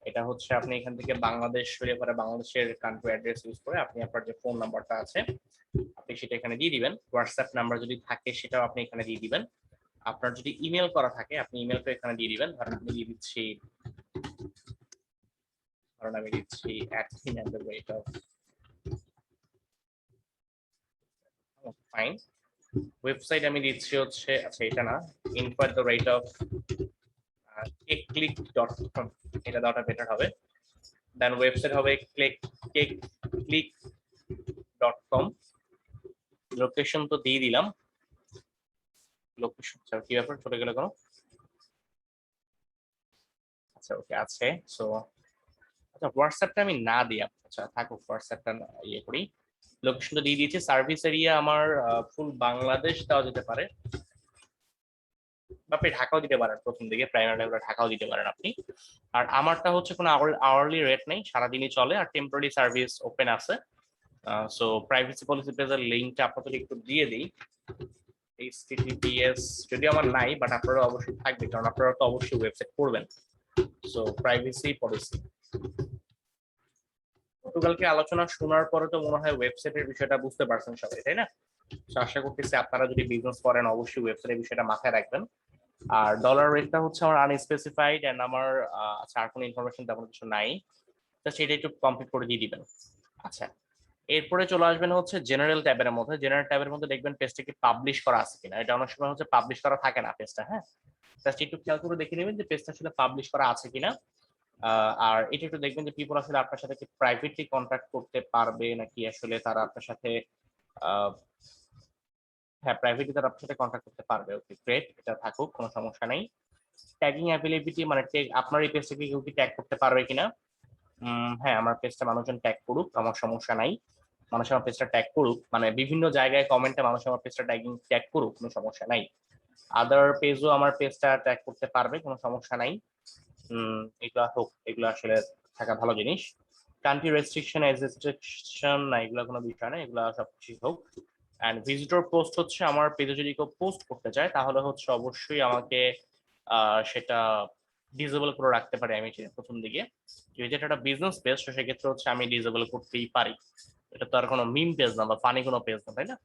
S2: এটা হচ্ছে আপনি এখান থেকে বাংলাদেশ হলে পরে বাংলাদেশের কান্ট্রি অ্যাড্রেস ইউজ করে আপনি আপনার যে ফোন নাম্বারটা আছে আপনি সেটা এখানে দিয়ে দিবেন। হোয়াটসঅ্যাপ নাম্বার যদি থাকে সেটাও আপনি এখানে দিয়ে দিবেন। আপনার যদি ইমেল করা থাকে আপনি ইমেলটা এখানে দিয়ে দিবেন। ধরেন আমি দিয়ে দিচ্ছি, ধরেন আমি দিচ্ছি ফাইন। ওয়েবসাইট আমি দিচ্ছি হচ্ছে, আচ্ছা এটা না, info@click.com, এটা দেওয়াটা বেটার হবে। দেন ওয়েবসাইট হবে click.com। লোকেশন তো দিয়ে দিলাম, লোকেশন কি ব্যাপার চলে গেল কেন? আচ্ছা ওকে আছে। সো আচ্ছা হোয়াটসঅ্যাপটা আমি না দিই, আচ্ছা থাকুক, হোয়াটসঅ্যাপটা ইয়ে করি। লোকেশনটা দিয়ে দিয়েছি। সার্ভিস এরিয়া আমার ফুল বাংলাদেশ দেওয়া যেতে পারে, বা আপনি ঢাকাও দিতে পারেন প্রথম দিকে, প্রাইমারি লেভেলে ঢাকাও দিতে পারেন আপনি। আর আমারটা হচ্ছে কোনো আওয়ারলি রেট নেই, সারাদিনই চলে, আর টেম্পোরারি সার্ভিস ওপেন আছে। সো প্রাইভেসি পলিসি পেজের লিঙ্কটা আপনাদের একটু দিয়ে দিই। HTTPS যদি আমার নাই, বাট আপনারা অবশ্যই থাকবে, কারণ আপনারা তো অবশ্যই ওয়েবসাইট করবেন। সো প্রাইভেসি পলিসি, গতকালকে আলোচনা শোনার পরে তো মনে হয় ওয়েবসাইটের বিষয়টা বুঝতে পারছেন সবাই, তাই না? তো আশা করতেছি আপনারা যদি বিজনেস করেন অবশ্যই ওয়েবসাইটের বিষয়টা মাথায় রাখবেন। আর ডলার রেটটা হচ্ছে আমার আনস্পেসিফাইড, এন্ড আমার আচ্ছা আর কোনো ইনফরমেশন তেমন কিছু নাই, তো সেটা একটু কমপ্লিট করে দিয়ে দিবেন। আচ্ছা, এরপরে চলে আসবেন হচ্ছে জেনারেল ট্যাবের মধ্যে। জেনারেল ট্যাবের মধ্যে দেখবেন পেজটা কি পাবলিশ করা আছে কিনা। এটা অনেক সময় হচ্ছে পাবলিশ করা থাকে না পেজটা, হ্যাঁ, জাস্ট একটু খেয়াল করে দেখে নেবেন যে পেজটা আসলে পাবলিশ করা আছে কিনা। আর এটা একটু দেখবেন যে পিপল আসলে আপনার সাথে কি প্রাইভেটলি কন্ট্যাক্ট করতে পারবে, নাকি আসলে তারা আপনার সাথে হ্যাঁ প্রাইভেটলি তারা আপনার সাথে কন্ট্যাক্ট করতে পারবে। ওকে গ্রেট, এটা থাকুক, কোনো সমস্যা নেই। ট্যাগিং অ্যাভেলেবিলিটি মানে আপনার এই পেজটাকে কেউ কি ট্যাগ করতে পারবে কিনা। হ্যাঁ আমার পেজটা মানুষজন ট্যাগ করুক, আমার সমস্যা নাই। মানুষ আমার পেজটা ট্যাগ করুক, মানে বিভিন্ন জায়গায় কমেন্টে মানুষ আমার পেজটা ট্যাগ করুক, কোনো সমস্যা নাই। আদার পেজও আমার পেজটা ট্যাগ করতে পারবে, কোনো সমস্যা নাই। এগুলা হোক, এগুলো আসলে থাকা ভালো জিনিস। কান্ট্রি রেস্ট্রিকশন না, এগুলো কোনো বিষয় না, এগুলো সব কিছু হোক। অ্যান্ড ভিজিটর পোস্ট হচ্ছে আমার পেজে যদি কেউ পোস্ট করতে চায় তাহলে হচ্ছে অবশ্যই আমাকে সেটা ডিসেবল করে রাখতে পারি আমি প্রথম দিকে। যেহেতু এটা একটা বিজনেস পেজ, তো সেক্ষেত্রে হচ্ছে আমি ডিসেবল করতেই পারি। এটা তো আর কোনো মিম পেজ না বা ফানি কোনো পেজ না, তাই না?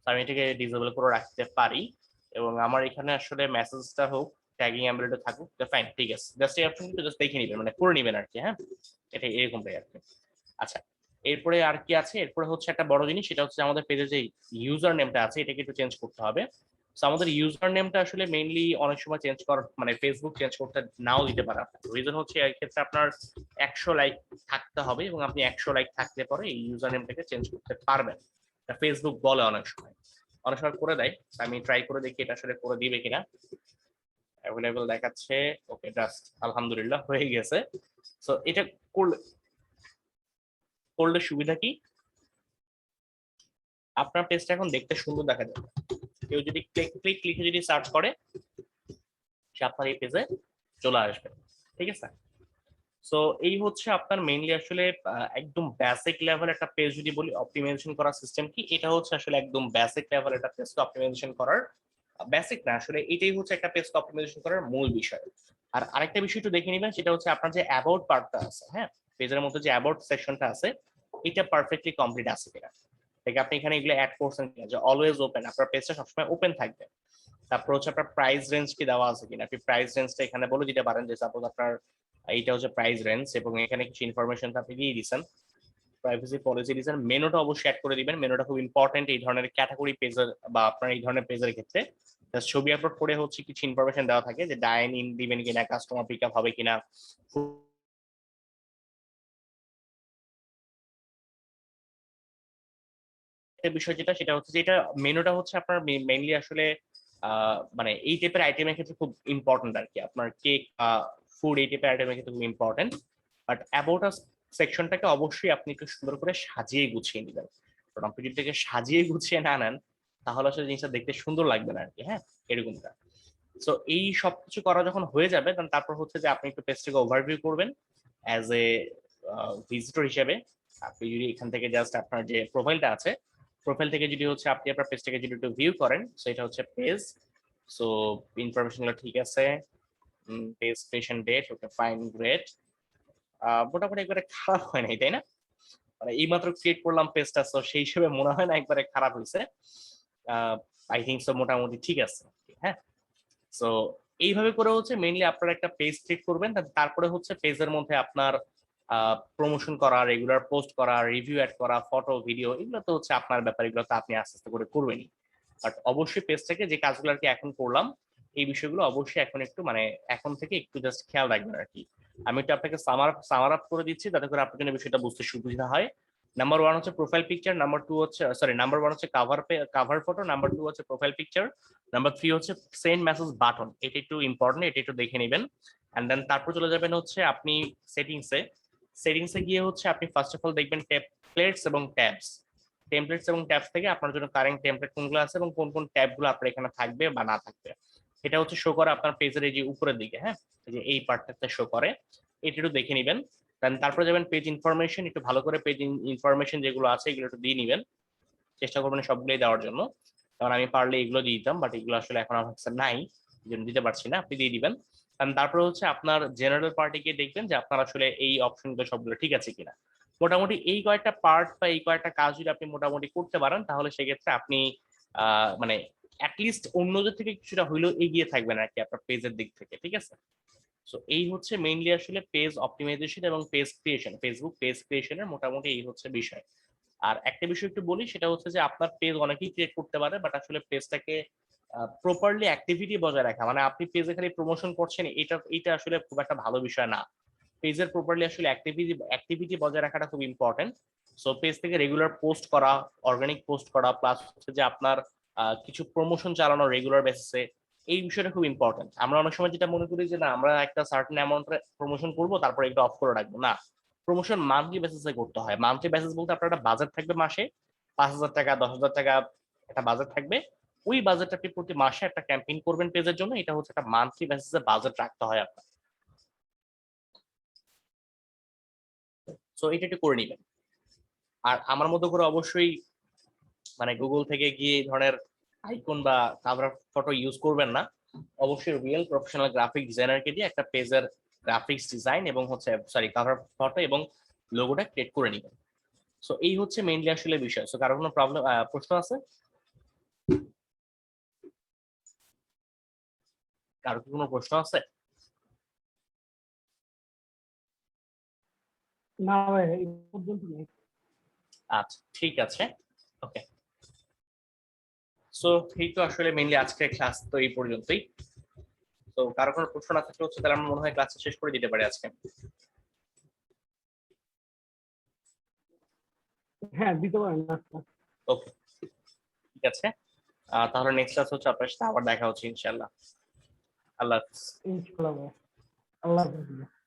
S2: আমি এটাকে ডিসেবল করে রাখতে পারি। এবং আমার এখানে আসলে মেসেজটা হোক, ট্যাগিং অ্যাম্বুলেটে থাকুক, ফাইন, ঠিক আছে। জাস্ট এই অপশনটা জাস্ট দেখে নেবেন, মানে করে নেবেন আর কি, হ্যাঁ, এটা এরকমটাই আর কি। আচ্ছা, এরপরে আর কি আছে? এরপরে হচ্ছে একটা বড় জিনিস, সেটা হচ্ছে আমাদের পেজে যে ইউজার নেমটা আছে এটাকে একটু চেঞ্জ করতে হবে। সো আমাদের ইউজার নেমটা আসলে মেইনলি অনেক সময় চেঞ্জ করার, মানে ফেসবুক চেঞ্জ করতে নাও দিতে পারে আপনার। রিজন হচ্ছে এই ক্ষেত্রে আপনার 100 লাইক থাকতে হবে, এবং আপনি 100 লাইক থাকলে পরে এই ইউজার নেমটাকে চেঞ্জ করতে পারবেন। ফেসবুক বলে অনেক সময় করে দেয়। আমি ট্রাই করে দেখি এটা আসলে করে দিবে কিনা। অ্যাভেলেবল দেখাচ্ছে, ওকে জাস্ট আলহামদুলিল্লাহ হয়ে গেছে। সো এটা করলে করলে সুবিধা কি, আপনার পেজটা এখন দেখতে সুন্দর দেখা যাবে। কেউ যদি ক্লিক লিখে যদি সার্চ করে সে আপনার এই পেজে চলে আসবে, ঠিক আছে? সো এই হচ্ছে আপনার মেইনলি আসলে একদম বেসিক লেভেল একটা পেজ যদি বলি অপটিমাইজেশন করার সিস্টেম কি, এটা হচ্ছে আসলে একদম বেসিক লেভেল একটা পেজ অপটিমাইজেশন করার, বেসিক না আসলে এটাই হচ্ছে একটা পেজ অপটিমাইজেশন করার মূল বিষয়। আর আরেকটা বিষয় একটু দেখে নেবেন, সেটা হচ্ছে আপনার যে অ্যাবাউট পার্টটা আছে, হ্যাঁ, পেজের মধ্যে যে অ্যাবাউট সেকশনটা আছে এটা পারফেক্টলি কমপ্লিট আছে কিনা। ঠিক আপনি এখানে এগুলো অ্যাড করছেন কিনা, যে অলওয়েজ ওপেন, আপনার পেজটা সবসময় ওপেন থাকবে। তারপর হচ্ছে আপনার প্রাইস রেঞ্জ কি দেওয়া আছে কিনা, আপনি প্রাইস রেঞ্জটা এখানে বলে দিতে পারেন যে সাপোজ আপনার এইটা হচ্ছে প্রাইস রেঞ্জ, এবং এখানে কিছু ইনফরমেশন আপনি দিয়ে দিচ্ছেন, প্রাইভেসি পলিসি দিচ্ছেন, মেনুটা অবশ্যই অ্যাড করে দিবেন। মেনুটা খুব ইম্পর্টেন্ট এই ধরনের ক্যাটাগরি পেজের বা আপনার এই ধরনের পেজের ক্ষেত্রে। ছবি আপলোড করে হচ্ছে কিছু ইনফরমেশন দেওয়া থাকে যে ডাইন ইন দিবেন কিনা, কাস্টমার পিক আপ হবে কিনা, বিষয় যেটা সেটা হচ্ছে যে এটা মেনুটা হচ্ছে আপনার মেইনলি আসলে মানে এই টাইপের আইটেমের ক্ষেত্রে খুব ইম্পর্টেন্ট আর কি। আপনার কেক ফুড এই টাইপের আইটেমের ক্ষেত্রে খুব ইম্পর্টেন্ট। বাট অ্যাবাউট আস সেকশনটাকে অবশ্যই আপনি একটু সুন্দর করে সাজিয়ে গুছিয়ে নেবেন, কারণ আপনি যদি এটাকে সাজিয়ে গুছিয়ে না নেন তাহলে আসলে জিনিসটা দেখতে সুন্দর লাগবে না আর কি, হ্যাঁ, এরকমটা। সো এই সব কিছু করা যখন হয়ে যাবে তারপর হচ্ছে যে আপনি একটু পেজটাকে ওভারভিউ করবেন অ্যাজ এ ভিজিটর হিসেবে। আপনি যদি এখান থেকে জাস্ট আপনার যে প্রোফাইলটা আছে প্রোফাইল থেকে যদি হচ্ছে আপনি আপনার পেজটাকে যদি একটু ভিউ করেন, সো এটা হচ্ছে পেজ। সো ইনফরমেশনগুলো ঠিক আছে, page creation date, okay fine, great. মোটামুটি একবারে খারাপ হয় নাই, তাই না? মানে এইমাত্র ক্রিয়েট করলাম পেজটা, সো সেই হিসেবে মনে হয় না একবারে খারাপ হয়েছে। আই থিঙ্ক সো মোটামুটি ঠিক আছে। হ্যাঁ, সো এইভাবে করে হচ্ছে মেইনলি আপনারা একটা পেজ ক্রিয়েট করবেন, তারপরে হচ্ছে পেজের মধ্যে আপনার প্রমোশন করা, রেগুলার পোস্ট করা, রিভিউ অ্যাড করা, ফটো ভিডিও, এগুলো তো হচ্ছে আপনার ব্যাপার, এগুলো তো আপনি আস্তে আস্তে করে করবেনই। বাট অবশ্যই পেজটাকে যে কাজগুলো আর কি এখন করলাম, এই বিষয়গুলো অবশ্যই এখন একটু মানে এখন থেকে একটু জাস্ট খেয়াল রাখবেন আর কি। আমি একটু আপনাকে সামার আপ করে দিচ্ছি যাতে করে আপনার জন্য বিষয়টা বুঝতে সুবিধা হয়। নাম্বার 1 হচ্ছে প্রোফাইল পিকচার, নাম্বার 2 হচ্ছে নাম্বার 1 হচ্ছে কাভার ফটো, নাম্বার 2 হচ্ছে প্রোফাইল পিকচার, নাম্বার 3 হচ্ছে সেন্ড মেসেজ বাটন। এটা একটু ইম্পর্টেন্ট, এটা একটু দেখে নেবেন। এন্ড দেন তারপর চলে যাবেন হচ্ছে আপনি সেটিংসে গিয়ে হচ্ছে আপনি ফার্স্ট অফ অল দেখবেন টেমপ্লেটস এবং ট্যাবস। টেমপ্লেটস এবং ট্যাবস থেকে আপনার জন্য কারেন্ট টেমপ্লেট কোনগুলো আছে এবং কোন কোন ট্যাবগুলো আপনার এখানে থাকবে বা না থাকবে, এটা হচ্ছে শো করে আপনার পেজের এই যে উপরের দিকে। হ্যাঁ, এই যে এই পার্টটাতে শো করে, এটা একটু দেখে নেবেন। তারপরে যাবেন পেজ ইনফরমেশন, একটু ভালো করে পেজ ইনফরমেশন যেগুলো আছে এগুলো একটু দিয়ে নেবেন, চেষ্টা করবেন সবগুলোই দেওয়ার জন্য। কারণ আমি পারলে এগুলো দিয়ে দিতাম, বাট এগুলো আসলে এখন আমার কাছে নাই, এই জন্য দিতে পারছি না, আপনি দিয়ে দিবেন। তারপরে হচ্ছে আপনার জেনারেল পার্টিকে দেখবেন যে আপনার আসলে এই অপশনগুলো সবগুলো ঠিক আছে কিনা। মোটামুটি এই কয়েকটা পার্ট বা এই কয়েকটা কাজ যদি আপনি মোটামুটি করতে পারেন, তাহলে সেক্ষেত্রে আপনি মানে অ্যাটলিস্ট অন্যদের থেকে কিছুটা হইলেও এগিয়ে থাকবেন আর কি আপনার পেজের দিক থেকে, ঠিক আছে? সো এই হচ্ছে মেইনলি আসলে পেজ অপটিমাইজেশন এবং পেজ ক্রিয়েশন, ফেসবুক পেজ ক্রিয়েশনের মোটামুটি এই হচ্ছে বিষয়। আর একটা বিষয় একটু বলি, সেটা হচ্ছে যে আপনার পেজ অনেকেই ক্রিয়েট করতে পারে, বাট আসলে পেজটাকে প্রপারলি অ্যাক্টিভিটি বজায় রাখা, মানে আপনি পেজে খালি প্রমোশন করছেন, এটা আসলে খুব একটা ভালো বিষয় না। পেজের প্রপারলি আসলে অ্যাক্টিভিটি বজায় রাখাটা খুব ইম্পর্টেন্ট। সো পেজ থেকে রেগুলার পোস্ট করা, অর্গানিক পোস্ট করা, প্লাস হচ্ছে যে আপনার কিছু প্রমোশন চালানো রেগুলার বেসিসে, এই বিষয়টা খুব ইম্পর্টেন্ট। আমরা অনেক সময় যেটা মনে করি যে না, আমরা একটা সার্টেন অ্যামাউন্টে প্রমোশন করবো, তারপরে এটা অফ করে রাখবো, না। প্রমোশন মান্থলি বেসিসে করতে হয়। মান্থলি বেসিস বলতে আপনার একটা বাজেট থাকবে, মাসে 5,000 টাকা 10,000 টাকা একটা বাজেট থাকবে। ওই বাজেট আপনি প্রতি মাসে একটা ক্যাম্পেইন করবেন পেজের জন্য, এটা হচ্ছে একটা মান্থলি বেসিসে বাজেট রাখতে হয় আপনার। সো এটা একটু করে নিবেন। আর আমার মতো করে অবশ্যই মানে গুগল থেকে গিয়ে এই ধরনের আইকন বা কাভার ফটো ইউজ করবেন না। অবশ্যই রিয়েল প্রফেশনাল গ্রাফিক ডিজাইনারকে দিয়ে একটা পেজের গ্রাফিক্স ডিজাইন এবং হচ্ছে কাভার ফটো এবং লোগোটা ক্রিয়েট করে নেবেন। সো এই হচ্ছে মেইনলি আসলে বিষয়। সো কারো কোনো প্রশ্ন আছে? কারো কি কোনো প্রশ্ন আছে?
S1: না ভাই, এই পর্যন্ত নেই।
S2: আচ্ছা, ঠিক আছে, ওকে। সো এই তো আসলে মেইনলি আজকের ক্লাস তো এই পর্যন্তই। তো কারো কোনো প্রশ্ন না থাকলে হচ্ছে তাহলে আমরা মনে হয় ক্লাসটা শেষ করে দিতে পারি আজকে।
S1: হ্যাঁ, দিতে পারেন। আচ্ছা,
S2: ওকে, ঠিক আছে। তাহলে নেক্সট ক্লাস হচ্ছে আপনার সাথে আবার দেখা হচ্ছে ইনশাআল্লাহ। আল্লাহ হাফিজ।
S1: ইনশাআল্লাহ ভাই। আল্লাহ হাফেজ।